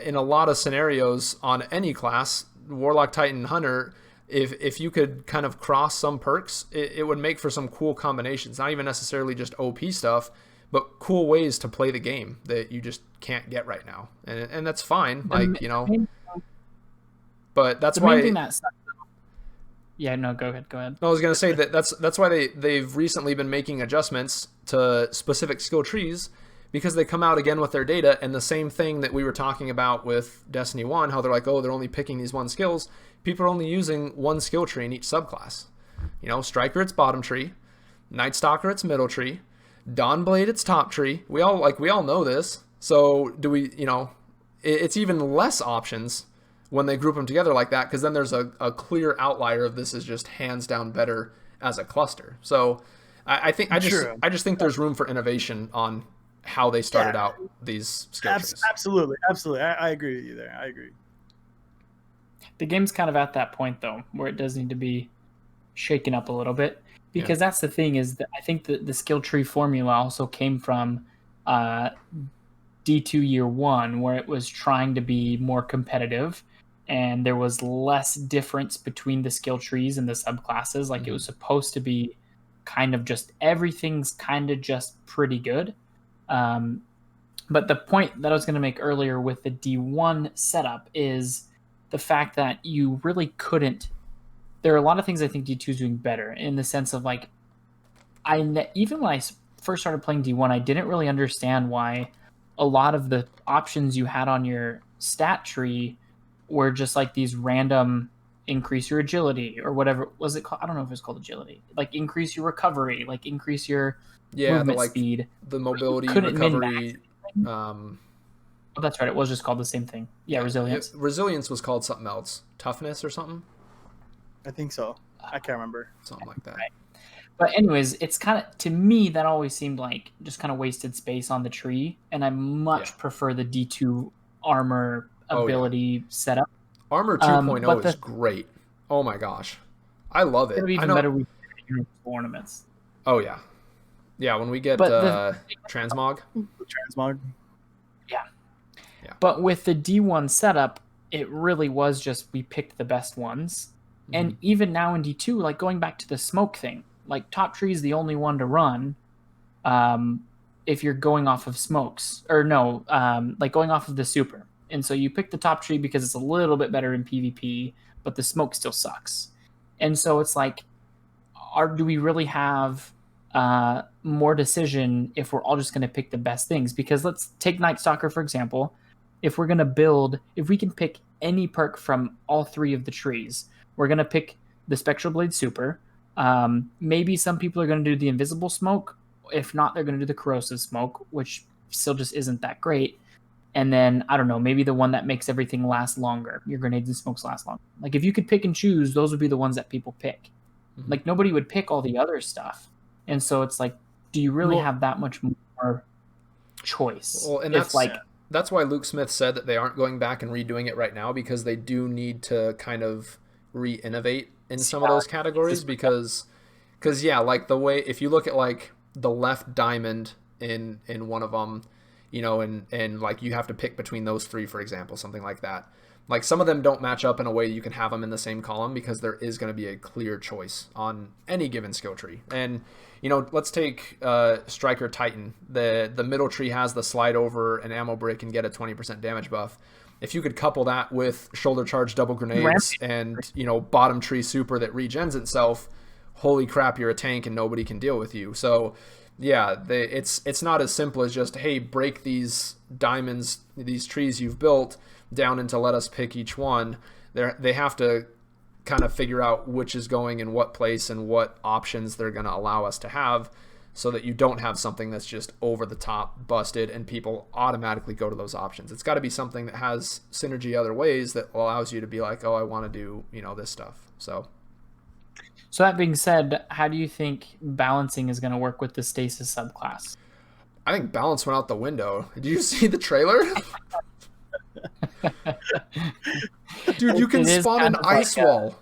in a lot of scenarios on any class, Warlock, Titan, Hunter, if you could kind of cross some perks, it would make for some cool combinations. Not even necessarily just OP stuff, but cool ways to play the game that you just can't get right now, and that's fine. But that's why. Yeah, no, go ahead. I was gonna say that's why they've recently been making adjustments to specific skill trees, because they come out again with their data, and the same thing that we were talking about with Destiny 1, how they're like, oh, they're only picking these one skills. People are only using one skill tree in each subclass. Striker, it's bottom tree. Night Stalker, it's middle tree. Dawnblade, it's top tree. We all know this. So do we? It's even less options when they group them together like that, because then there's a clear outlier of this is just hands down better as a cluster. So I just think there's room for innovation on how they started out these skill trees. Absolutely. I agree with you there. I agree. The game's kind of at that point though, where it does need to be shaken up a little bit, because that's the thing is that I think that the skill tree formula also came from D2 Year 1, where it was trying to be more competitive, and there was less difference between the skill trees and the subclasses. Like it was supposed to be kind of just everything's kind of just pretty good. But the point that I was going to make earlier with the D1 setup is the fact that you really couldn't. There are a lot of things I think D2 is doing better in the sense of like, even when I first started playing D1, I didn't really understand why a lot of the options you had on your stat tree were just like these random increase your agility or whatever was it called. I don't know if it's called agility, like increase your recovery, like increase your movement speed, the mobility, couldn't recovery. Oh, that's right, it was just called the same thing. Resilience. Resilience was called something else, toughness or something. I think so. I can't remember. Something like that. Right. But anyways, it's kind of, to me, that always seemed like just kind of wasted space on the tree, and I much prefer the D2 armor ability setup. Armor 2.0 is great. Oh my gosh, I love it. It'll be even better with ornaments. Oh yeah, yeah. When we get transmog. Yeah. But with the D1 setup, it really was just we picked the best ones. Mm-hmm. And even now in D2, like going back to the smoke thing, like top tree is the only one to run if you're going off of smokes. Or no, like going off of the super. And so you pick the top tree because it's a little bit better in PvP, but the smoke still sucks. And so it's like, do we really have more decision if we're all just going to pick the best things? Because let's take Night Stalker, for example. If we're going to build, if we can pick any perk from all three of the trees, we're going to pick the Spectral Blade Super. Maybe some people are going to do the Invisible Smoke. If not, they're going to do the Corrosive Smoke, which still just isn't that great. And then, I don't know, maybe the one that makes everything last longer. Your grenades and smokes last longer. Like, if you could pick and choose, those would be the ones that people pick. Mm-hmm. Like, nobody would pick all the other stuff. And so it's like, do you really have that much more choice? Well, and that's why Luke Smith said that they aren't going back and redoing it right now, because they do need to kind of re-innovate in some of those categories. Because yeah, like the way, if you look at like the left diamond in one of them, you know, and like you have to pick between those three, for example, something like that. Like some of them don't match up in a way you can have them in the same column, because there is going to be a clear choice on any given skill tree. And, you know, let's take Striker Titan. The middle tree has the slide over an ammo brick and get a 20% damage buff. If you could couple that with shoulder charge double grenades and, you know, bottom tree super that regens itself, holy crap, you're a tank and nobody can deal with you. So yeah, it's not as simple as just, hey, break these diamonds, these trees you've built down into let us pick each one. They have to kind of figure out which is going in what place and what options they're going to allow us to have, so that you don't have something that's just over the top busted and people automatically go to those options. It's got to be something that has synergy other ways that allows you to be like, oh, I want to do, you know, this stuff. So that being said, how do you think balancing is going to work with the Stasis subclass? I think balance went out the window. Did you see the trailer? Dude, you can spawn an ice wall.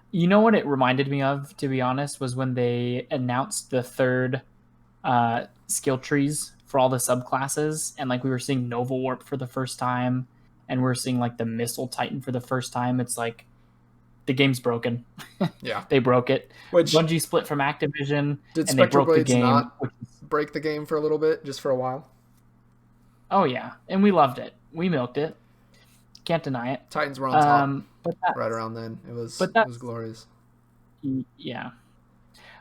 You know what it reminded me of, to be honest, was when they announced the third skill trees for all the subclasses, and like we were seeing Nova Warp for the first time, and we're seeing like the Missile Titan for the first time. It's like the game's broken. Yeah, they broke it. Which, Bungie split from Activision, did and they broke the game. Not break the game for a little bit, just for a while? Oh yeah, and we loved it. We milked it. Can't deny it. Titans were on top right around then. It was glorious. Yeah.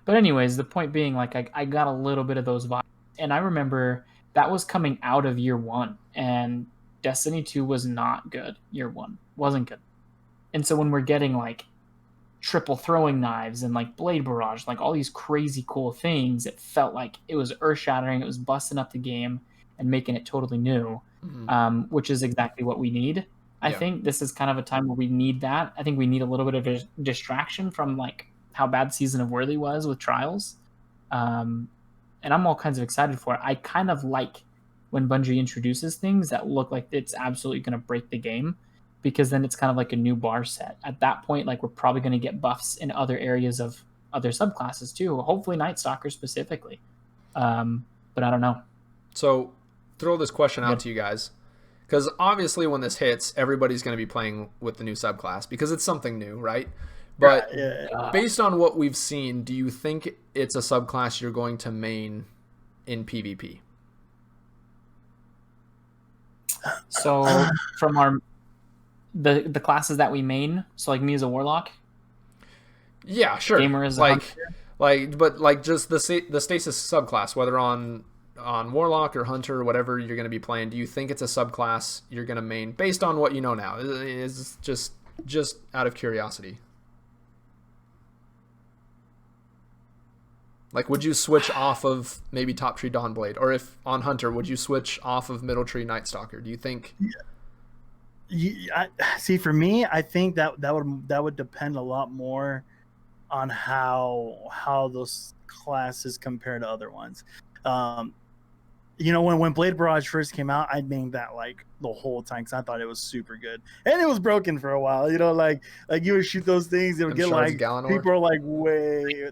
But anyways, the point being, like, I got a little bit of those vibes. And I remember that was coming out of year one. And Destiny 2 was not good. Year one wasn't good. And so when we're getting, like, triple throwing knives and, like, blade barrage, like, all these crazy cool things, it felt like it was earth-shattering. It was busting up the game and making it totally new, which is exactly what we need. I think this is kind of a time where we need that. I think we need a little bit of a distraction from like how bad Season of Worthy was with Trials. And I'm all kinds of excited for it. I kind of like when Bungie introduces things that look like it's absolutely going to break the game, because then it's kind of like a new bar set. At that point, like we're probably going to get buffs in other areas of other subclasses too. Hopefully Night Stalker specifically. But I don't know. So throw this question out to you guys. Because obviously when this hits, everybody's going to be playing with the new subclass because it's something new, right? But based on what we've seen, do you think it's a subclass you're going to main in PvP? So from the classes that we main, so like me as a warlock? Yeah, sure. Gamer as a like hunter? But just the stasis subclass, whether on Warlock or Hunter or whatever you're going to be playing, do you think it's a subclass you're going to main based on what you know now? Is just out of curiosity. Like, would you switch off of maybe Top Tree Dawnblade, or if on Hunter, would you switch off of Middle Tree Night Stalker? Do you think? See, for me, I think that would depend a lot more on how those classes compare to other ones. When Blade Barrage first came out, I named that like the whole time because I thought it was super good, and it was broken for a while. Like you would shoot those things, it would get like people are like way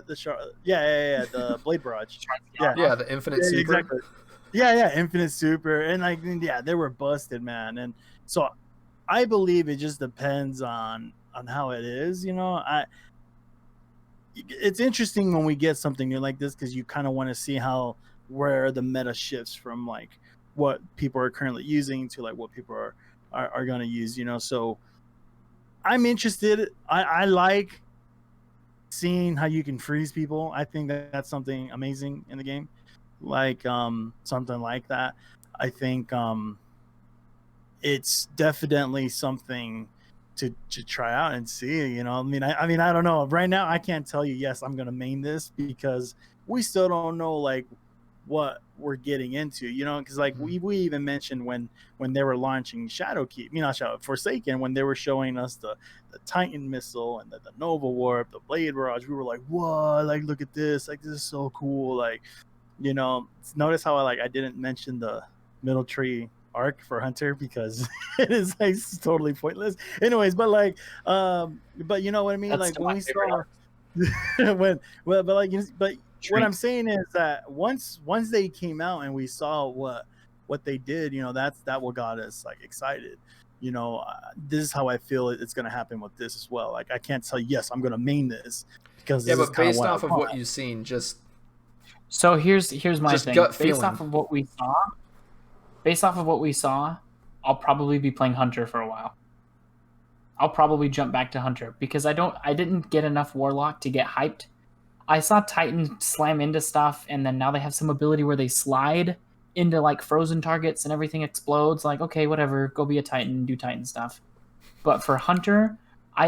the shard. Yeah, the Blade Barrage. Yeah, the Infinite Super. Exactly. Yeah, Infinite Super, and they were busted, man. And so I believe it just depends on how it is. It's interesting when we get something new like this because you kind of want to see where the meta shifts from like what people are currently using to like what people are going to use. So I'm interested. I like seeing how you can freeze people. I think that's something amazing in the game, like something like that. I think it's definitely something to try out and see. I mean I don't know right now. I can't tell you yes I'm gonna main this because we still don't know like what we're getting into, because like we even mentioned when they were launching Forsaken, when they were showing us the Titan missile and the Nova Warp, the Blade Barrage, we were like, whoa, like look at this, like this is so cool. Like, notice how I didn't mention the Middle Tree arc for Hunter because it is like totally pointless anyways, but you know what I mean. That's like when we saw what I'm saying is that once they came out and we saw what they did, that what got us like excited. This is how I feel it's going to happen with this as well. Like I can't tell you, yes, I'm going to main this because but based off of what you've seen, just so here's my just thing. Gut based feeling. off of what we saw, I'll probably be playing Hunter for a while. I'll probably jump back to Hunter because I didn't get enough Warlock to get hyped. I saw Titan slam into stuff, and then now they have some ability where they slide into like frozen targets and everything explodes. Like, okay, whatever, go be a Titan, do Titan stuff. But for Hunter,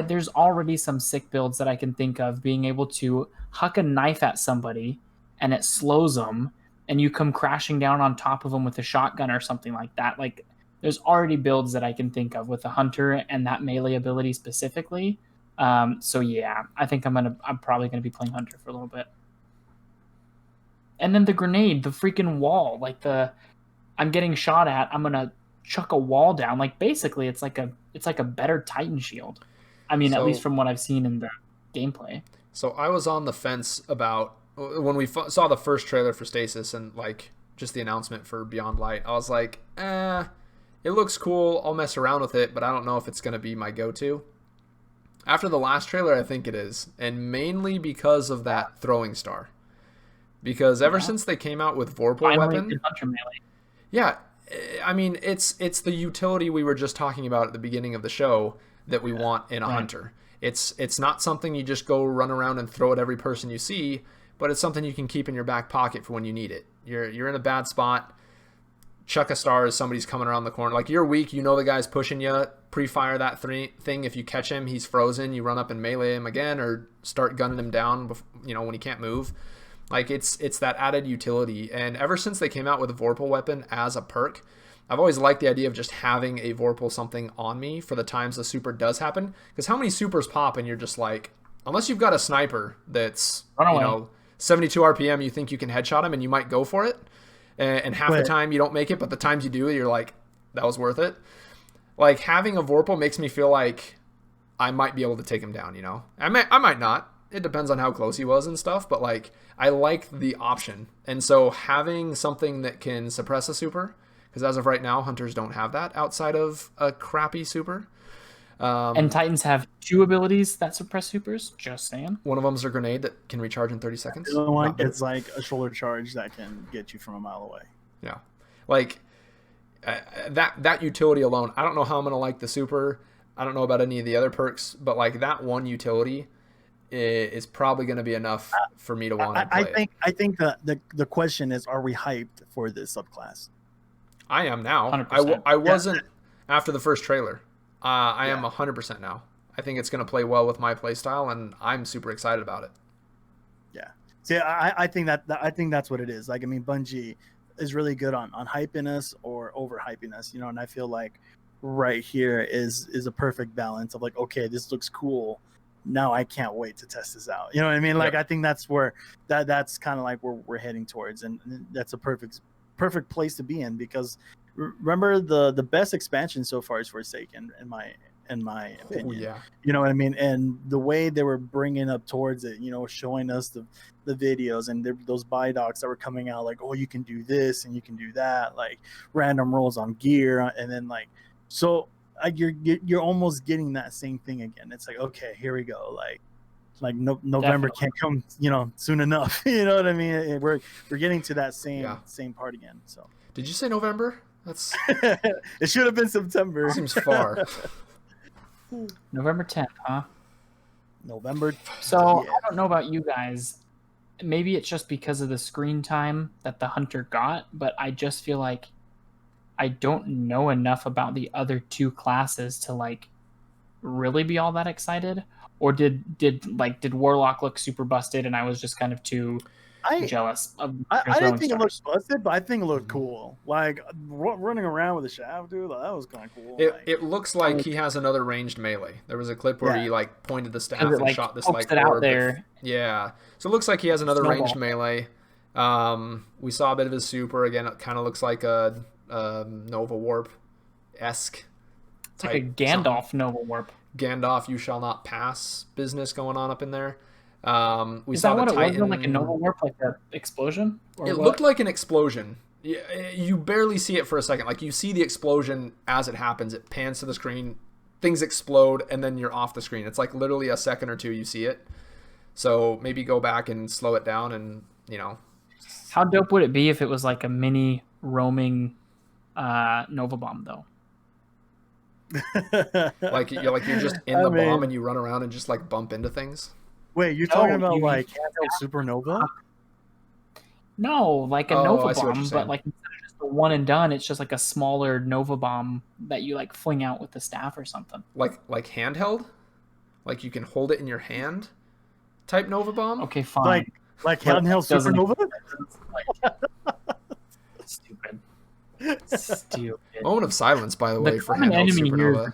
there's already some sick builds that I can think of, being able to huck a knife at somebody and it slows them, and you come crashing down on top of them with a shotgun or something like that. Like, there's already builds that I can think of with the Hunter and that melee ability specifically. So yeah, I think I'm probably gonna be playing Hunter for a little bit. And then the grenade, the freaking wall, like I'm getting shot at, I'm gonna chuck a wall down. Like basically, it's like a better Titan shield. I mean, at least from what I've seen in the gameplay. So I was on the fence about when we saw the first trailer for Stasis and like just the announcement for Beyond Light. I was like, it looks cool. I'll mess around with it, but I don't know if it's gonna be my go-to. After the last trailer, I think it is, and mainly because of that throwing star. Because ever since they came out with Vorpal weapon, yeah, I mean it's the utility we were just talking about at the beginning of the show that we want in a Hunter. It's not something you just go run around and throw at every person you see, but it's something you can keep in your back pocket for when you need it. You're in a bad spot. Chuck a star as somebody's coming around the corner. Like you're weak, the guy's pushing you. Pre-fire that thing. If you catch him, he's frozen. You run up and melee him again, or start gunning him down. When he can't move. Like it's that added utility. And ever since they came out with a Vorpal weapon as a perk, I've always liked the idea of just having a Vorpal something on me for the times the super does happen. Because how many supers pop and you're just like, unless you've got a sniper that's 72 RPM, you think you can headshot him and you might go for it. And half the time you don't make it, but the times you do, you're like, that was worth it. Like having a Vorpal makes me feel like I might be able to take him down, I might not. It depends on how close he was and stuff, but like I like the option. And so having something that can suppress a super, because as of right now, Hunters don't have that outside of a crappy super. And Titans have 2 abilities that suppress supers, just saying. One of them's a grenade that can recharge in 30 seconds. The other one gets like a shoulder charge that can get you from a mile away. Yeah. Like that utility alone, I don't know how I'm going to like the super. I don't know about any of the other perks, but like that one utility is probably going to be enough for me to want to play it. I think the question is, are we hyped for this subclass? I am now. 100%. I wasn't after the first trailer. I am 100% now. I think it's going to play well with my play style, and I'm super excited about it. Yeah. See, I think that's what it is. Like, I mean, Bungie is really good on hyping us or overhyping us, you know, and I feel like right here is a perfect balance of like, okay, this looks cool. Now I can't wait to test this out. You know what I mean? Like, I think that's where that's kind of like where we're heading towards, and that's a perfect place to be in, because remember the best expansion so far is Forsaken in my opinion. Oh, yeah. You know what I mean? And the way they were bringing up towards it, you know, showing us the videos and those buy docs that were coming out, like, oh, you can do this and you can do that, like random rolls on gear, and then like, so you're almost getting that same thing again. It's like, okay, here we go. Like November can't come, you know, soon enough. You know what I mean? We're getting to that same part again. So did you say November? That's it should have been September. Seems far. November 10th, huh? November. So I don't know about you guys. Maybe it's just because of the screen time that the Hunter got, but I just feel like I don't know enough about the other two classes to like really be all that excited. Or did Warlock look super busted and I was just kind of too jealous of I didn't think it looked busted, but I think it looked cool. Like running around with a shaft, dude, that was kind of cool. It looks like he has another ranged melee. There was a clip where he like pointed the staff and shot this like out there. Yeah, so it looks like he has another ranged melee. We saw a bit of his super again. It kind of looks like a Nova Warp-esque. It's like a Gandalf Nova Warp. Gandalf, you shall not pass business going on up in there. We Is saw that what Titan. it was? Like a Nova Warp, like an explosion? It looked like an explosion. You barely see it for a second. Like, you see the explosion as it happens. It pans to the screen, things explode, and then you're off the screen. It's like literally a second or two you see it. So maybe go back and slow it down, and, you know. How dope would it be if it was like a mini roaming Nova Bomb, though? like you're just in the bomb and you run around and just like bump into things. Wait, you're talking about like handheld supernova? No, like a Nova Bomb, but like instead of just a one and done, it's just like a smaller Nova Bomb that you like fling out with the staff or something. Like handheld? Like you can hold it in your hand type Nova Bomb? Okay, fine. Like handheld supernova? Stupid. Stupid. Moment of silence, by the way, for handheld enemy supernova.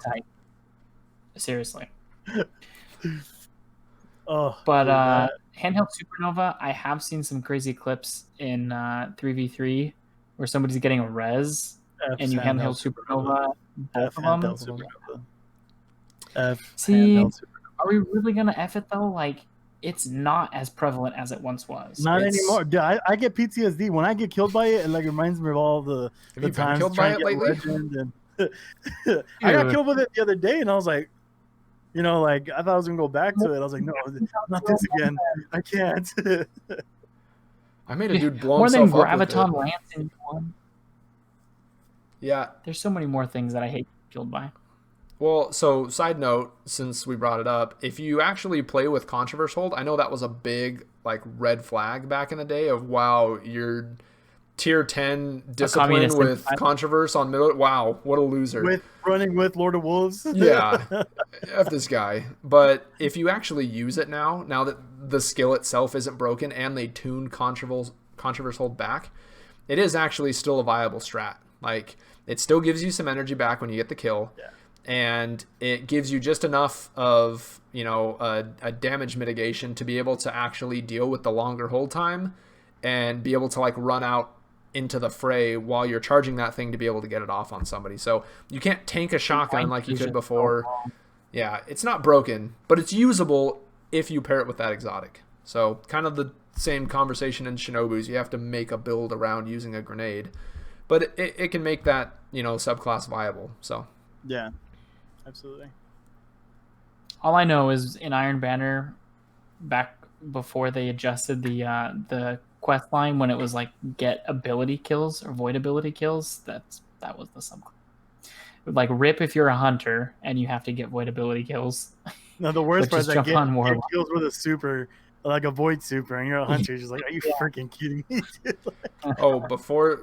Seriously. Oh, but handheld supernova, I have seen some crazy clips in 3v3 where somebody's getting a res and you handheld supernova both of them. See, are we really gonna F it though? Like, it's not as prevalent as it once was. Not anymore. Dude, I get PTSD when I get killed by it. It like reminds me of all the times killed by it lately. And I got killed with it the other day, and I was like, you know, like I thought I was gonna go back to it. I was like, no, not this again. I can't. I made a dude blow more himself than up with Graviton it. Lance in one. Yeah, there's so many more things that I hate killed by. Well, so side note, since we brought it up, if you actually play with Controverse Hold, I know that was a big like red flag back in the day of, wow, you're tier 10 discipline with Controverse on middle. Wow, what a loser. With running with Lord of Wolves. Yeah, F this guy. But if you actually use it now that the skill itself isn't broken and they tuned Controverse Hold back, it is actually still a viable strat. Like, it still gives you some energy back when you get the kill. Yeah. And it gives you just enough of, you know, a damage mitigation to be able to actually deal with the longer hold time and be able to like run out into the fray while you're charging that thing to be able to get it off on somebody. So you can't tank a shotgun like you could before. Yeah, it's not broken, but it's usable if you pair it with that exotic. So kind of the same conversation in Shinobus. You have to make a build around using a grenade, but it can make that, you know, subclass viable. So yeah. Absolutely. All I know is in Iron Banner, back before they adjusted the quest line, when it was like get ability kills or void ability kills, that was the subclass. Like, rip if you're a hunter and you have to get void ability kills. No, the worst But part is just I jump get on Warlock. kills with a super, like a void super, and you're a hunter. You're just like, are you Yeah. freaking kidding me? Dude? Oh, before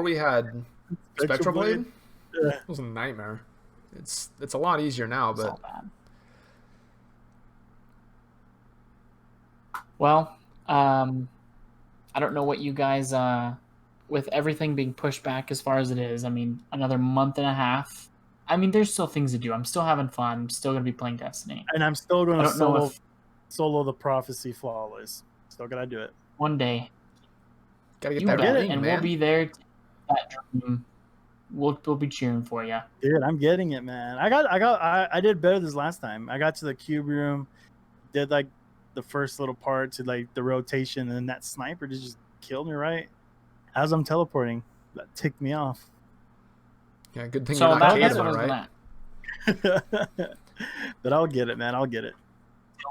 we had Spectral Blade, Yeah. it was a nightmare. It's a lot easier now, It's but all bad. Well, I don't know what you guys, with everything being pushed back as far as it is, I mean, another month and a half. I mean, there's still things to do. I'm still having fun. I'm still going to be playing Destiny. And I'm still I gonna don't know if solo the prophecy flawless. Still gotta do it. one day gotta get you that bet, ring, and man. we'll be there. That dream. We'll be cheering for you. Dude, I'm getting it, man. I did better this last time. I got to the cube room, did like the first little part to like the rotation, and then that sniper just killed me right as I'm teleporting. That ticked me off. Yeah, good thing So you're not that's Caitlyn, what I was right? gonna. But I'll get it, man. I'll get it.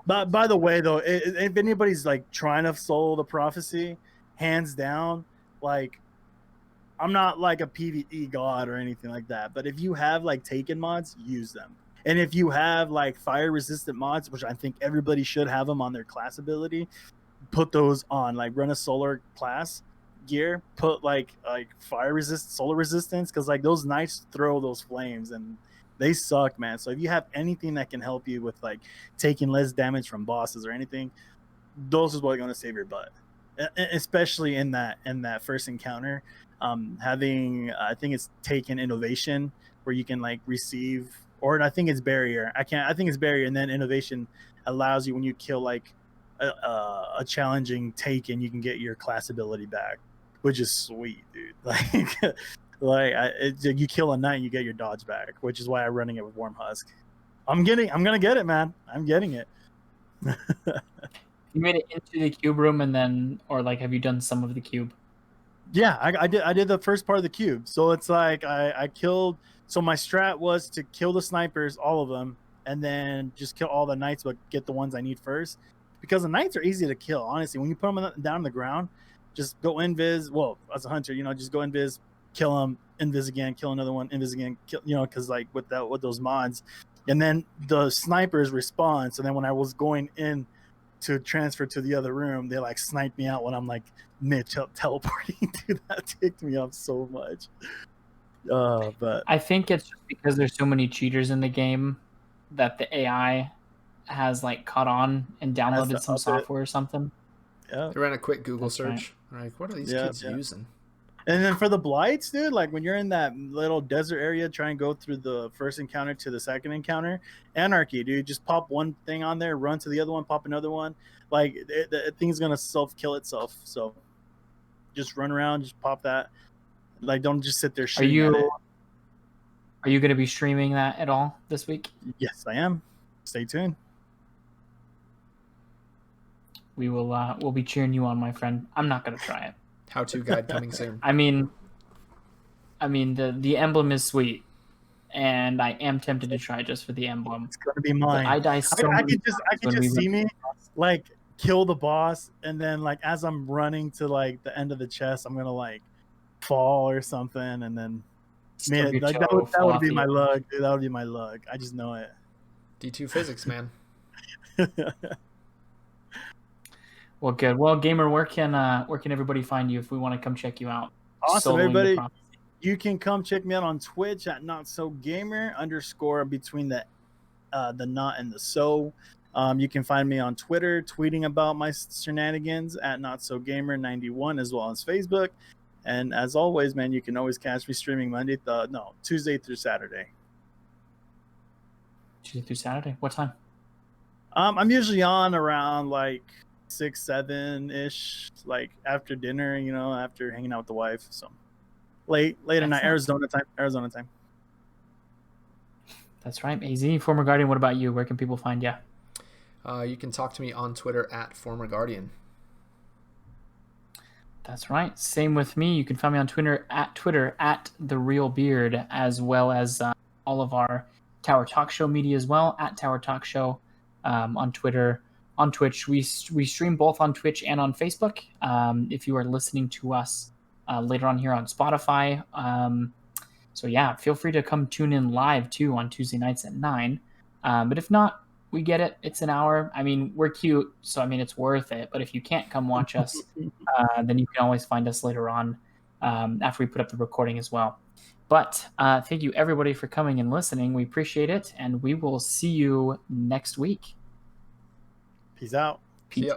But by the way, though, if anybody's like trying to solo the prophecy, hands down, like I'm not like a PvE god or anything like that. But if you have like Taken mods, use them. And if you have like fire resistant mods, which I think everybody should have them on their class ability, put those on. Like run a solar class gear, put like fire resist, solar resistance, because like those knights throw those flames and they suck, man. So if you have anything that can help you with like taking less damage from bosses or anything, those is what are going to save your butt, especially in that first encounter. Having I think it's Taken innovation where you can like receive, or I think it's barrier. I think it's barrier, and then innovation allows you when you kill like a challenging Taken, you can get your class ability back, which is sweet, dude. You kill a knight, you get your dodge back, which is why I'm running it with Warm Husk. I'm gonna get it, man. I'm getting it. You made it into the cube room, and then, or like, have you done some of the cube? Yeah, I did the first part of the cube. So it's like I killed. So my strat was to kill the snipers, all of them, and then just kill all the knights, but get the ones I need first. Because the knights are easy to kill, honestly. When you put them down on the ground, just go invis. Well, as a hunter, just go invis, kill them, invis again, kill another one, invis again, kill. Because like with those mods, and then the snipers respawn. So then when I was going in to transfer to the other room, they like sniped me out when I'm like mid teleporting. Dude, that ticked me off so much. But I think it's just because there's so many cheaters in the game that the AI has like caught on and downloaded some software or something. Yeah, They ran a quick Google That's search. Right. Like, what are these kids using? And then for the blights, dude, like when you're in that little desert area, try and go through the first encounter to the second encounter. Anarchy, dude. Just pop one thing on there, run to the other one, pop another one. Like the thing's gonna self-kill itself. So just run around, just pop that. Like don't just sit there shooting at it. Are you going to be streaming that at all this week? Yes, I am. Stay tuned. We will. We'll be cheering you on, my friend. I'm not going to try it. How-to guide coming soon. I mean, the emblem is sweet, and I am tempted to try just for the emblem. It's gonna be mine. But I die so I many could just see me like kill the boss, and then like as I'm running to like the end of the chest, I'm gonna like fall or something, and then man, like that would be my luck, dude. That would be my luck. I just know it. D2 physics, man. Well, good. Well, Gamer, where can everybody find you if we want to come check you out? Awesome, everybody. You can come check me out on Twitch at @NotSoGamer_ between the not and the so. You can find me on Twitter tweeting about my shenanigans at @NotSoGamer91 as well as Facebook. And as always, man, you can always catch me streaming Tuesday through Saturday. Tuesday through Saturday. What time? I'm usually on around like 6, 7-ish, like after dinner, after hanging out with the wife. So late at night, Arizona time. That's right. AZ, former Guardian. What about you? Where can people find you? You can talk to me on Twitter at former Guardian. That's right. Same with me. You can find me on Twitter at the Real Beard, as well as all of our Tower Talk Show media as well at Tower Talk Show on Twitter, on Twitch. We stream both on Twitch and on Facebook. If you are listening to us later on here on Spotify, so yeah, feel free to come tune in live too on Tuesday nights at 9. But if not, We get it. It's an hour. I mean, we're cute, so I mean, it's worth it. But if you can't come watch us, then you can always find us later on after we put up the recording as well. But thank you, everybody, for coming and listening. We appreciate it, and we will see you next week. Peace out. See ya.